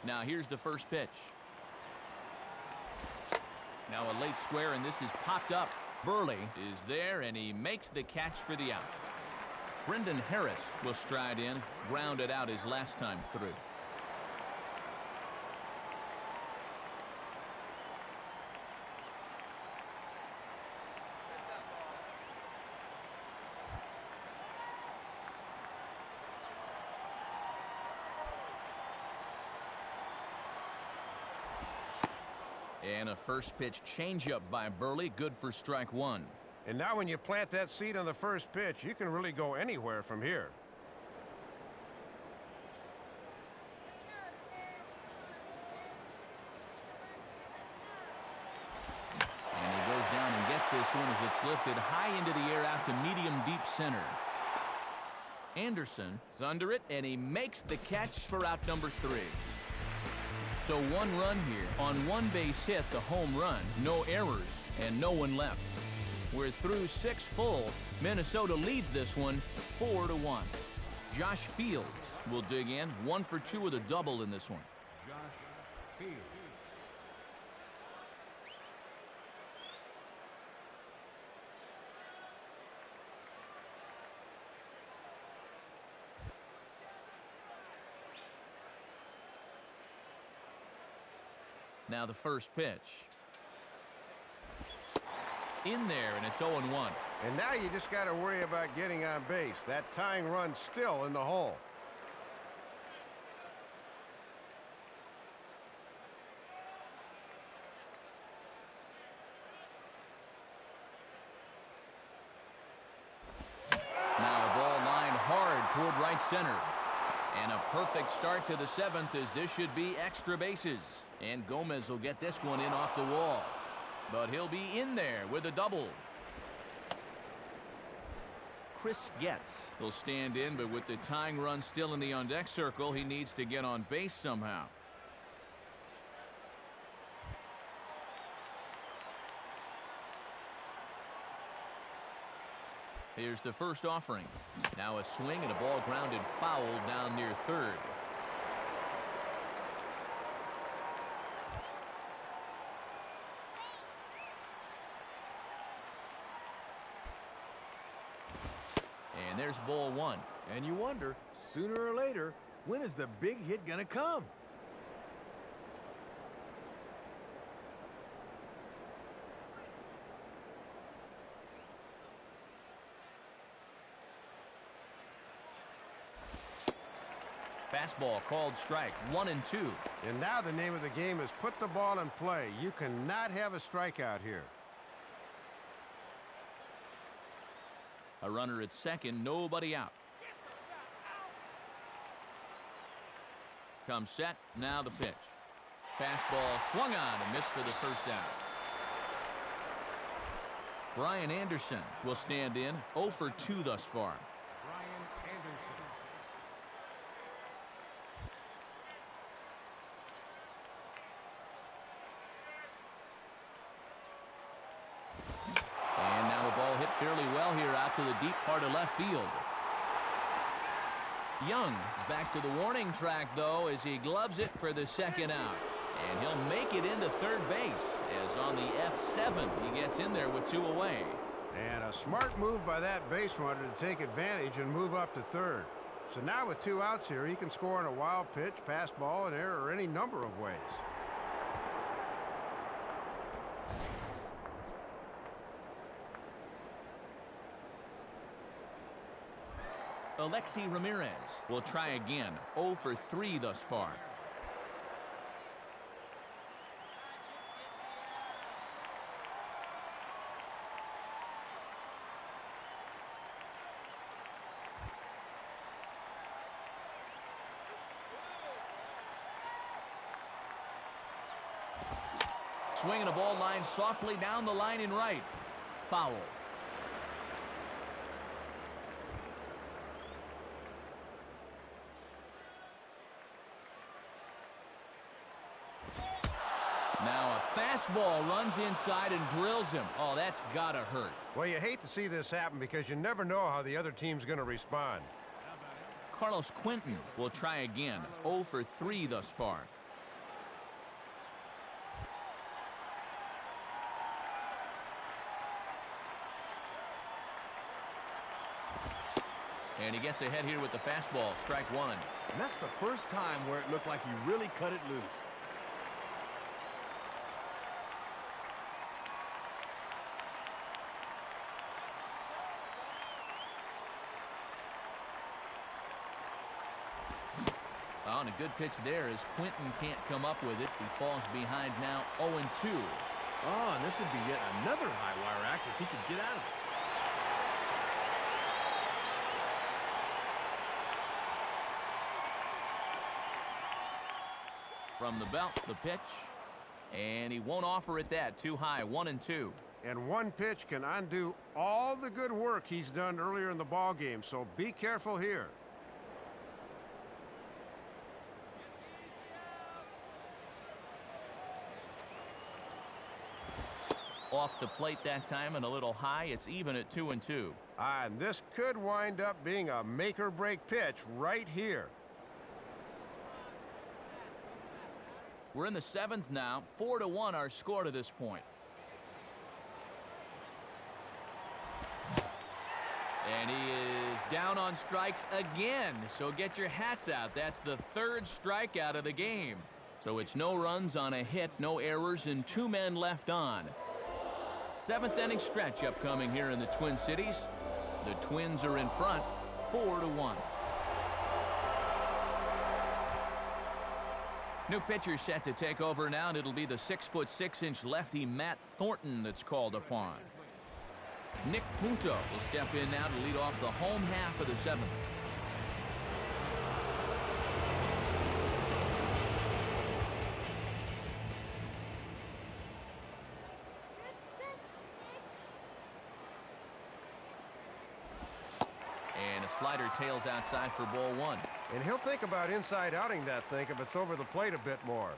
Now here's the first pitch. Now a late square, and this is popped up. Burley is there, and he makes the catch for the out. Brendan Harris will stride in, grounded out his last time through. And a first pitch changeup by Burley, good for strike 1. And now when you plant that seed on the first pitch, you can really go anywhere from here. And he goes down and gets this one as it's lifted high into the air out to medium deep center. Anderson is under it, and he makes the catch for out number 3. So 1 run here on 1 base hit, the home run, no errors, and no one left. We're through 6 full. Minnesota leads this one 4-1. Josh Fields will dig in, 1 for 2 with a double in this one. Josh Fields. Now the first pitch. In there, and it's 0-1. And now you just got to worry about getting on base. That tying run still in the hole. Now a ball lined hard toward right center. And a perfect start to the 7th as this should be extra bases. And Gomez will get this one in off the wall. But he'll be in there with a double. Chris Getz will stand in, but with the tying run still in the on-deck circle, he needs to get on base somehow. Here's the first offering. Now a swing and a ball grounded foul down near third. And there's ball 1. And you wonder, sooner or later, when is the big hit gonna come? Fastball called strike, 1-2. And now the name of the game is put the ball in play. You cannot have a strikeout here. A runner at second, nobody out. comes set. Now the pitch. Fastball swung on and missed for the first out. Brian Anderson will stand in, 0 for 2 thus far. Brian Anderson. And now the ball hit fairly well here out to the deep part of left field. Young is back to the warning track, though, as he gloves it for the second out. And he'll make it into third base, as on the F7 he gets in there with 2 away. And a smart move by that base runner to take advantage and move up to third. So now with 2 outs here, he can score on a wild pitch, pass ball, an error, or any number of ways. Alexi Ramirez will try again, 0 for 3 thus far. Swinging a ball line softly down the line in right. Foul. Now a fastball runs inside and drills him. Oh, that's gotta hurt. Well, you hate to see this happen because you never know how the other team's going to respond. Carlos Quentin will try again, 0 for 3 thus far. And he gets ahead here with the fastball, strike 1. And that's the first time where it looked like he really cut it loose. Oh, and a good pitch there as Quentin can't come up with it. He falls behind now 0-2. Oh, and this would be yet another high wire act if he could get out of it. From the belt, the pitch, and he won't offer it that. Too high, 1-2. And one pitch can undo all the good work he's done earlier in the ball game, so be careful here. Off the plate that time and a little high. It's even at 2-2. And this could wind up being a make-or-break pitch right here. We're in the 7th now. 4-1 our score to this point. And he is down on strikes again. So get your hats out. That's the 3rd strikeout of the game. So it's no runs on a hit, no errors, and 2 men left on. 7th inning stretch upcoming here in the Twin Cities. The Twins are in front, 4-1. New pitcher set to take over now, and it'll be the 6'6" lefty Matt Thornton that's called upon. Nick Punto will step in now to lead off the home half of the 7th. And a slider tails outside for ball 1. And he'll think about inside outing that thing if it's over the plate a bit more.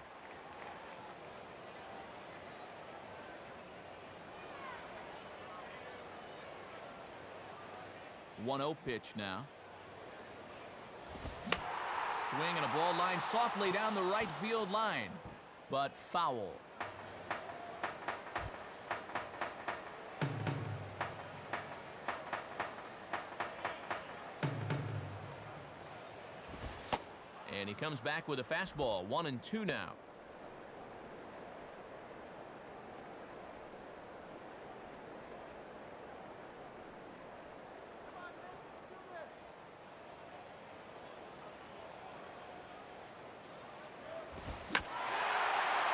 One 1-0 pitch now. Swing and a ball line softly down the right field line, but foul. And he comes back with a fastball, 1-2 now.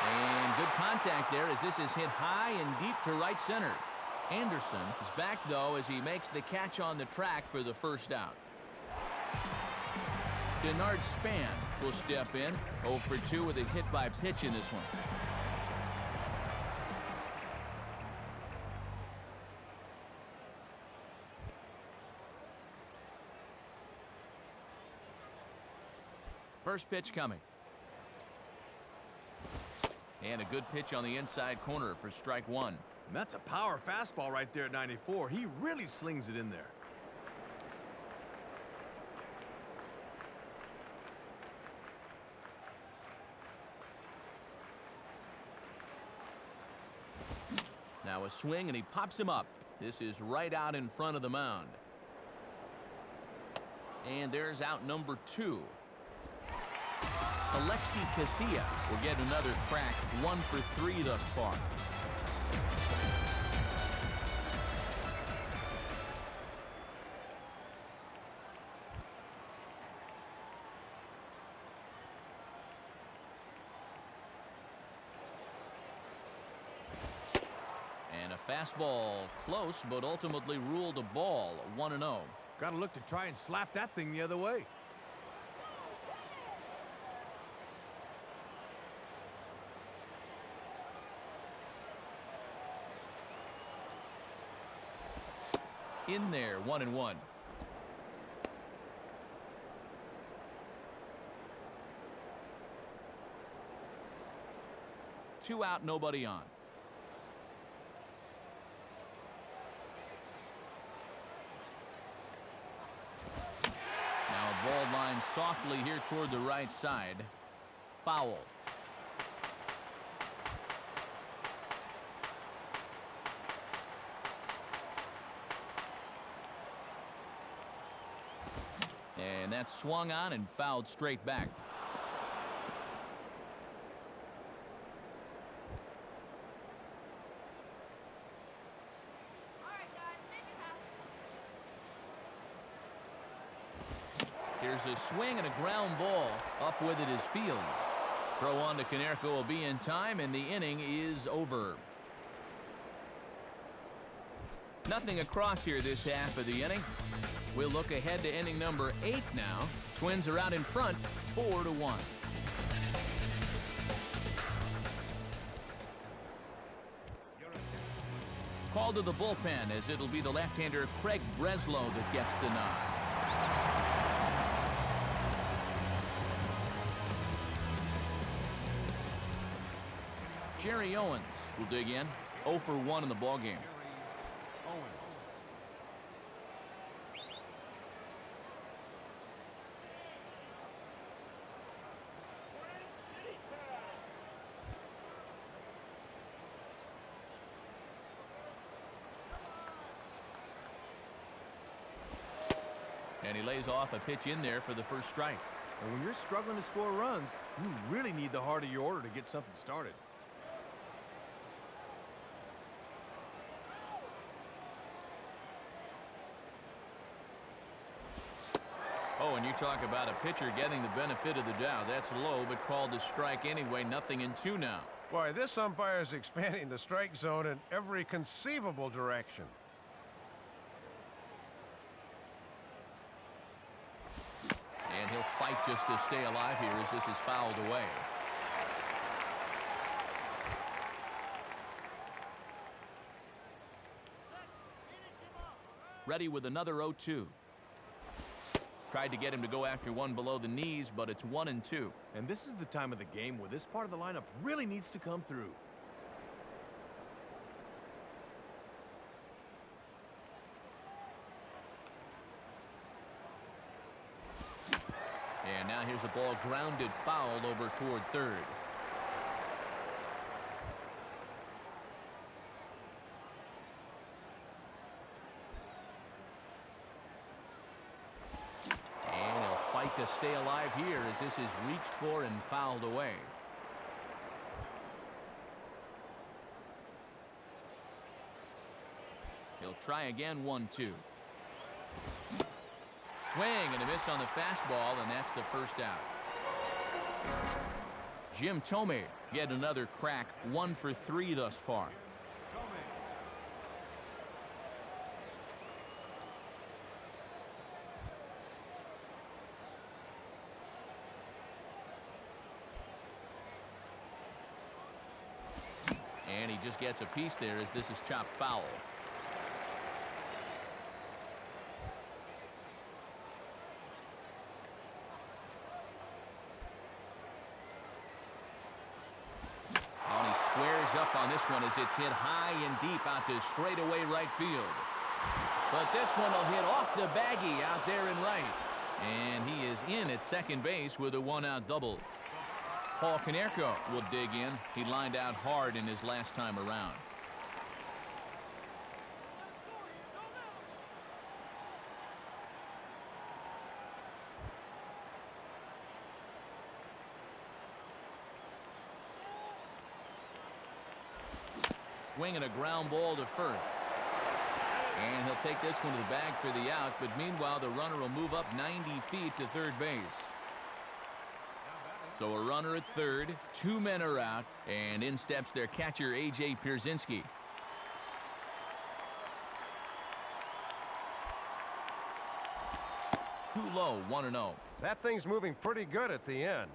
And good contact there as this is hit high and deep to right center. Anderson is back, though, as he makes the catch on the track for the first out. Denard Span will step in. 0 for 2 with a hit by pitch in this one. First pitch coming. And a good pitch on the inside corner for strike one. And that's a power fastball right there at 94. He really slings it in there. Now a swing, and he pops him up. This is right out in front of the mound. And there's out number 2. Alexi Casilla will get another crack, 1 for 3 thus far. And a fastball close, but ultimately ruled a ball, 1-0. Got to look to try and slap that thing the other way. In there, 1-1. Two out, nobody on. Now a ball line softly here toward the right side. Foul. And that's swung on and fouled straight back. Here's a swing and a ground ball. Up with it is Fields. Throw on to Konerko will be in time, and the inning is over. Nothing across here this half of the inning. We'll look ahead to inning number 8 now. Twins are out in front, 4-1. Called to the bullpen as it'll be the left-hander Craig Breslow that gets the nod. Jerry Owens will dig in. 0 for 1 in the ballgame. And he lays off a pitch in there for the first strike. And when you're struggling to score runs, you really need the heart of your order to get something started. Oh, and you talk about a pitcher getting the benefit of the doubt. That's low, but called a strike anyway. 0-2 now. Boy, this umpire is expanding the strike zone in every conceivable direction. And he'll fight just to stay alive here as this is fouled away. Ready with another 0-2. Tried to get him to go after one below the knees, but it's 1-2. And this is the time of the game where this part of the lineup really needs to come through. And now here's a ball grounded foul over toward third. And he'll fight to stay alive here as this is reached for and fouled away. He'll try again, 1-2. Swing and a miss on the fastball, and that's the first out. Jim Thome get another crack, 1 for 3 thus far. And he just gets a piece there as this is chopped foul. And he squares up on this one as it's hit high and deep out to straightaway right field. But this one will hit off the baggie out there in right. And he is in at second base with a one-out double. Paul Konerko will dig in. He lined out hard in his last time around. Swinging a ground ball to first. And he'll take this one to the bag for the out, but meanwhile the runner will move up 90 feet to third base. So a runner at third, two men are out, and in steps their catcher, A.J. Pierzynski. Too low, 1-0. That thing's moving pretty good at the end.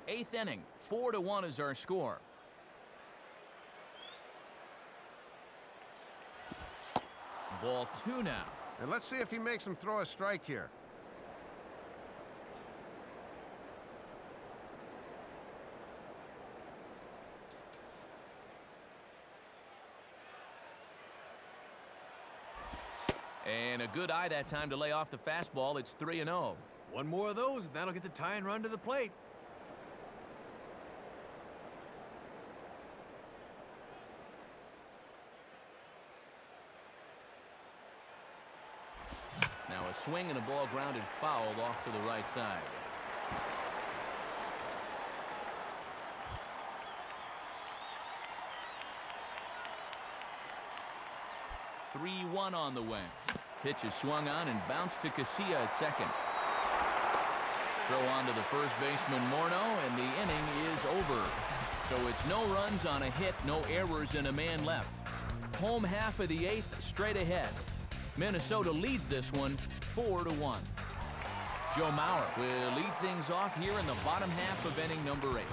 Eighth inning, 4-1 is our score. Ball two now. And let's see if he makes him throw a strike here. And a good eye that time to lay off the fastball. It's 3-0. One more of those, and that'll get the tie and run to the plate. Now a swing and a ball grounded foul off to the right side. (3-1) on the way. Pitch is swung on and bounced to Casilla at second. Throw on to the first baseman Morneau, and the inning is over. So it's no runs on a hit, no errors, and a man left. Home half of the eighth, straight ahead. Minnesota leads this one 4-1. Joe Mauer will lead things off here in the bottom half of inning number 8.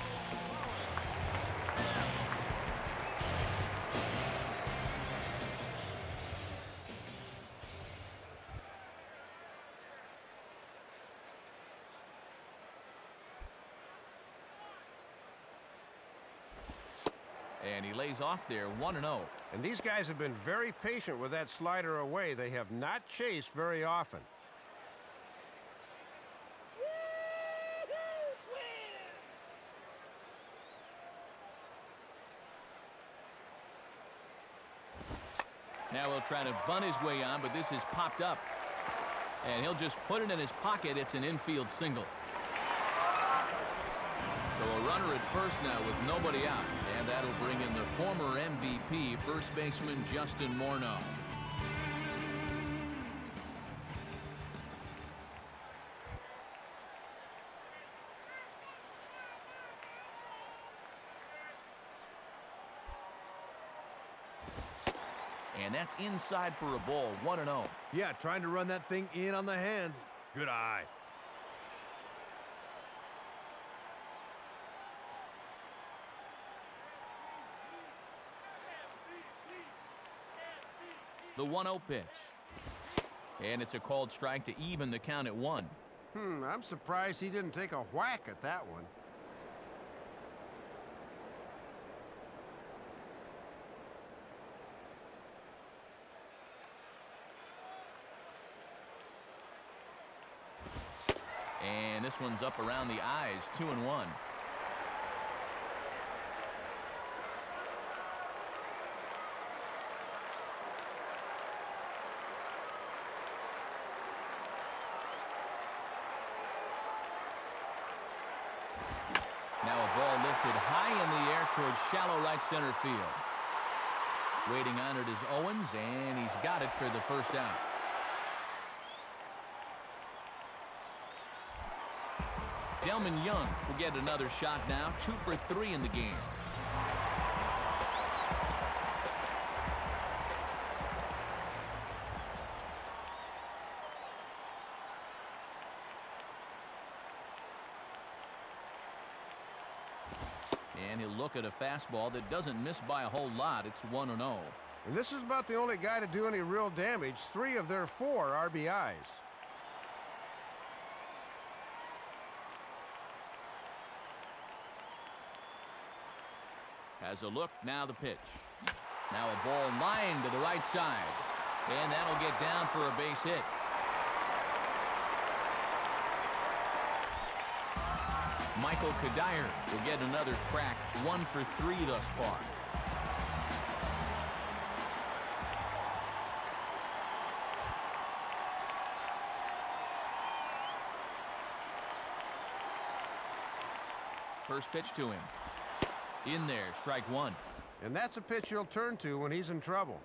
And he lays off there 1-0. And these guys have been very patient with that slider away. They have not chased very often. Now he'll try to bunt his way on, but this is popped up. And he'll just put it in his pocket. It's an infield single. So a runner at first now with nobody out. And that'll bring in the former MVP, first baseman Justin Morneau. And that's inside for a ball, 1-0. Yeah, trying to run that thing in on the hands. Good eye. The 1-0 pitch. And it's a called strike to even the count at 1. I'm surprised he didn't take a whack at that one. And this one's up around the eyes, 2-1. Now a ball lifted high in the air towards shallow right center field. Waiting on it is Owens, and he's got it for the first out. Delman Young will get another shot now, 2 for 3 in the game. And he'll look at a fastball that doesn't miss by a whole lot. It's 1-0. And this is about the only guy to do any real damage. 3 of their 4 RBIs. Has a look, now the pitch. Now a ball lined to the right side. And that'll get down for a base hit. Michael Kadire will get another crack, 1 for 3 thus far. First pitch to him. In there, strike 1. And that's a pitch he'll turn to when he's in trouble.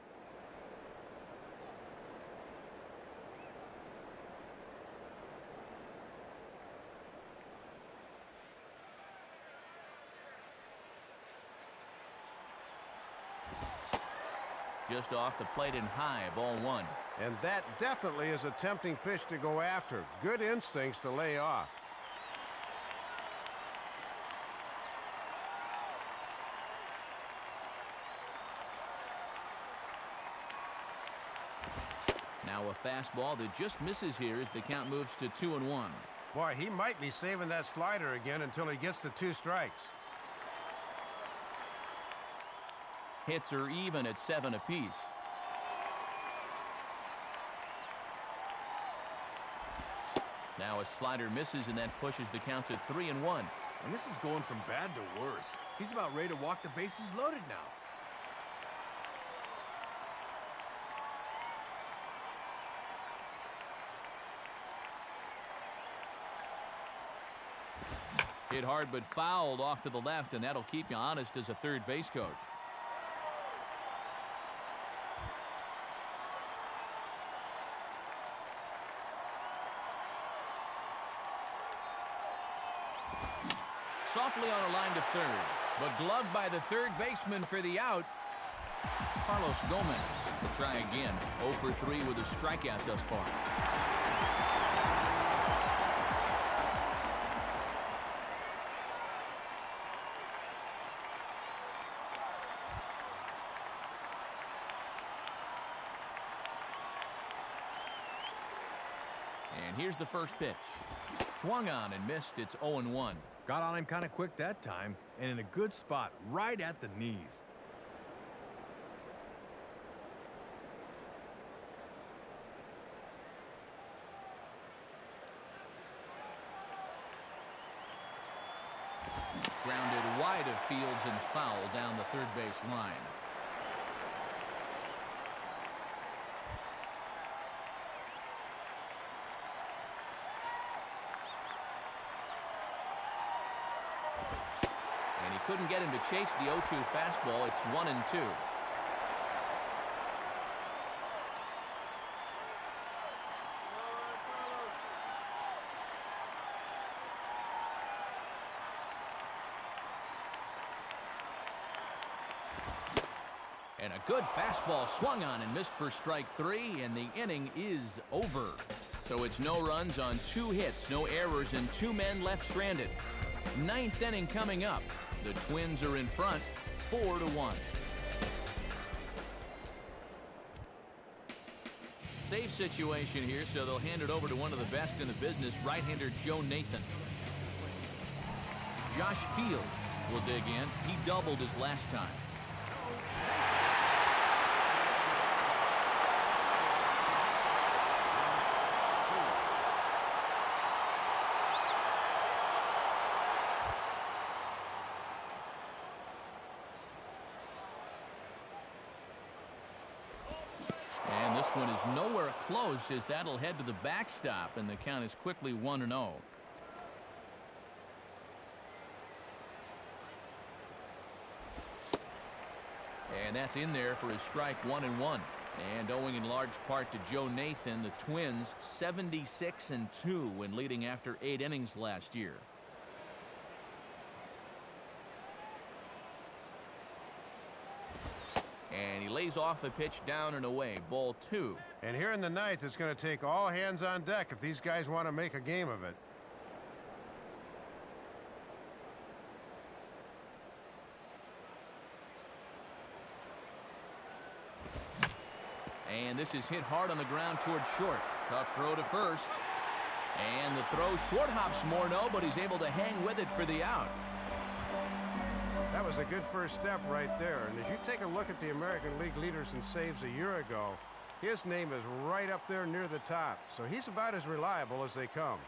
Just off the plate and high, ball 1. And that definitely is a tempting pitch to go after. Good instincts to lay off. Now a fastball that just misses here as the count moves to 2-1. Boy, he might be saving that slider again until he gets to 2 strikes. Hits are even at 7 apiece. Now a slider misses, and that pushes the count to 3-1. And this is going from bad to worse. He's about ready to walk the bases loaded now. Hit hard but fouled off to the left, and that'll keep you honest as a third base coach. Softly on a line to third, but gloved by the third baseman for the out. Carlos Gomez will try again. 0 for 3 with a strikeout thus far. And here's the first pitch. Swung on and missed. It's 0-1. Got on him kind of quick that time, and in a good spot, right at the knees. Grounded wide of Fields and foul down the third base line. And he couldn't get him to chase the 0-2 fastball. It's 1-2. And a good fastball swung on and missed for strike 3, and the inning is over. So it's no runs on 2 hits, no errors, and 2 men left stranded. 9th inning coming up. The Twins are in front, 4-1. Safe situation here, so they'll hand it over to one of the best in the business, right-hander Joe Nathan. Josh Field will dig in. He doubled his last time. And this one is nowhere close, as that'll head to the backstop, and the count is quickly 1-0. And that's in there for his strike 1-1. And owing in large part to Joe Nathan, the Twins 76-2 when leading after 8 innings last year. And he lays off a pitch down and away, ball 2. And here in the 9th, it's going to take all hands on deck if these guys want to make a game of it. And this is hit hard on the ground toward short. Tough throw to first. And the throw short hops Morneau, but he's able to hang with it for the out. That was a good first step right there. And as you take a look at the American League leaders in saves a year ago, his name is right up there near the top. So he's about as reliable as they come.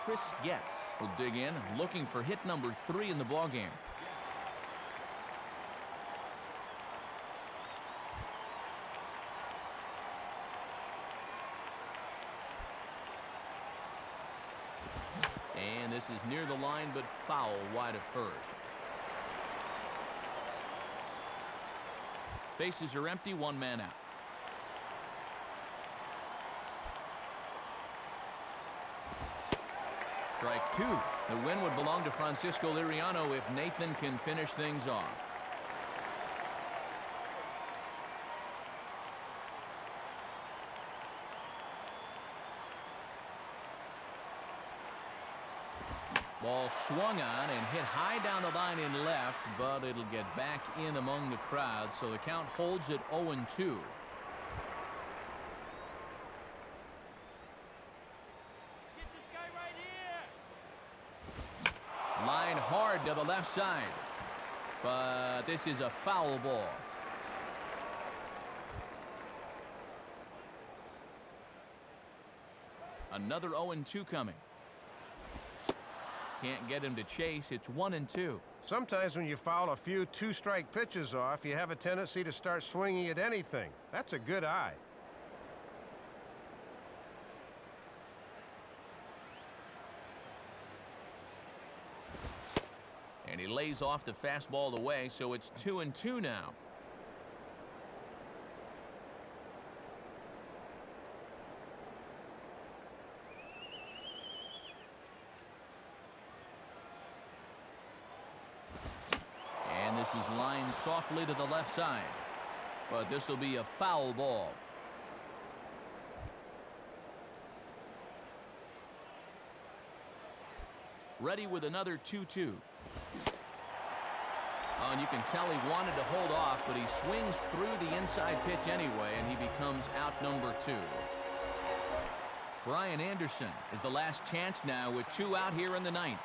Chris Getz will dig in, looking for hit number 3 in the ballgame. And this is near the line, but foul wide of first. Bases are empty, 1 man out. Strike 2. The win would belong to Francisco Liriano if Nathan can finish things off. Ball swung on and hit high down the line in left, but it'll get back in among the crowd, so the count holds at 0-2. Get this guy right here. Line hard to the left side, but this is a foul ball. Another 0-2 coming. Can't get him to chase. It's 1-2. Sometimes when you foul a few two-strike pitches off, you have a tendency to start swinging at anything. That's a good eye. And he lays off the fastball away, so it's 2-2 now. And this is lined softly to the left side, but this will be a foul ball. Ready with another 2-2. Oh, and you can tell he wanted to hold off, but he swings through the inside pitch anyway, and he becomes out number 2. Brian Anderson is the last chance now with 2 out here in the 9th.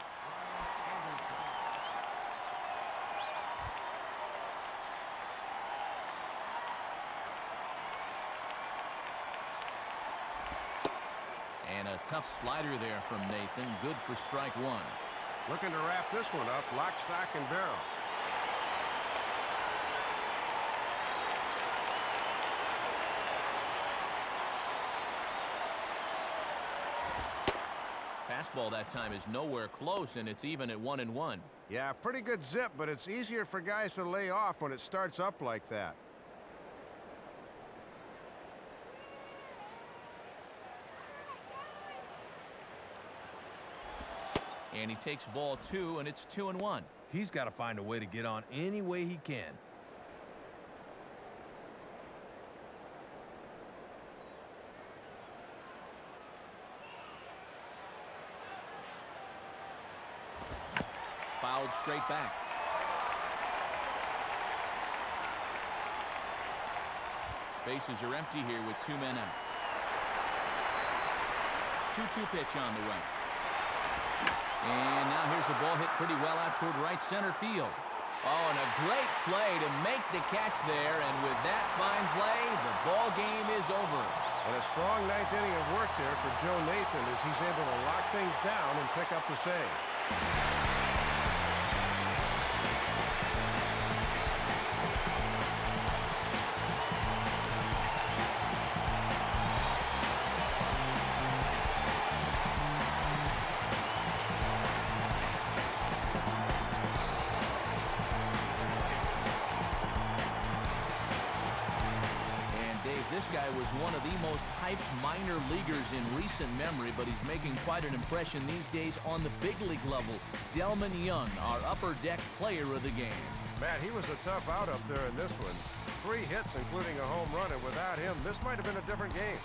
And a tough slider there from Nathan. Good for strike 1. Looking to wrap this one up, lock, stock, and barrel. Fastball that time is nowhere close, and it's even at 1-1. Yeah, pretty good zip, but it's easier for guys to lay off when it starts up like that. And he takes ball 2, and it's 2-1. He's got to find a way to get on any way he can. Fouled straight back. Bases are empty here with 2 men out. 2-2 pitch on the way. And now here's the ball hit pretty well out toward right center field. Oh, and a great play to make the catch there. And with that fine play, the ball game is over. And a strong 9th inning of work there for Joe Nathan as he's able to lock things down and pick up the save. This guy was one of the most hyped minor leaguers in recent memory, but he's making quite an impression these days on the big league level. Delman Young, our upper deck player of the game. Matt, he was a tough out up there in this one. 3 hits, including a home run, and without him, this might have been a different game.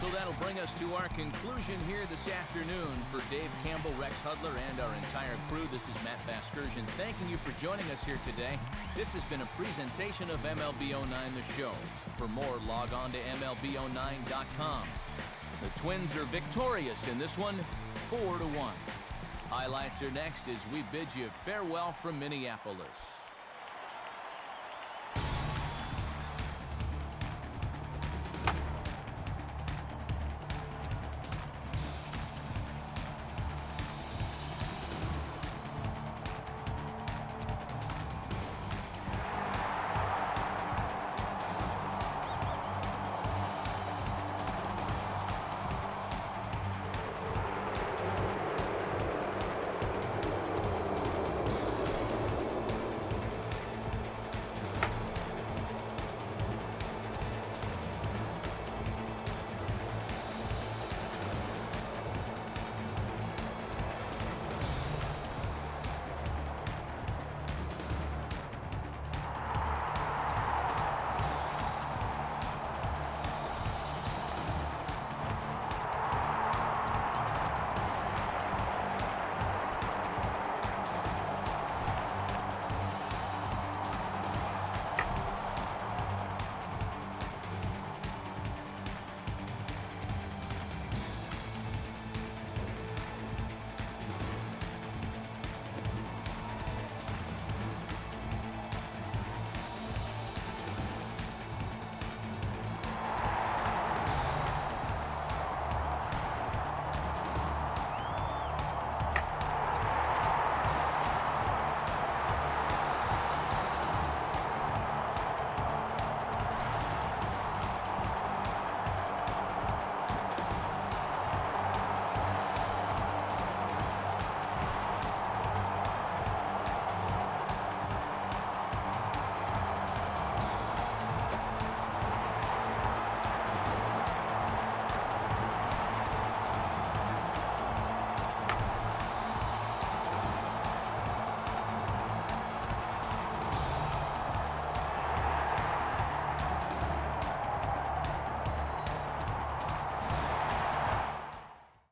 So that'll bring us to our conclusion here this afternoon. For Dave Campbell, Rex Hudler, and our entire crew, this is Matt Vasgersian thanking you for joining us here today. This has been a presentation of MLB 09 The Show. For more, log on to MLB09.com. The Twins are victorious in this one, 4-1. Highlights are next as we bid you farewell from Minneapolis.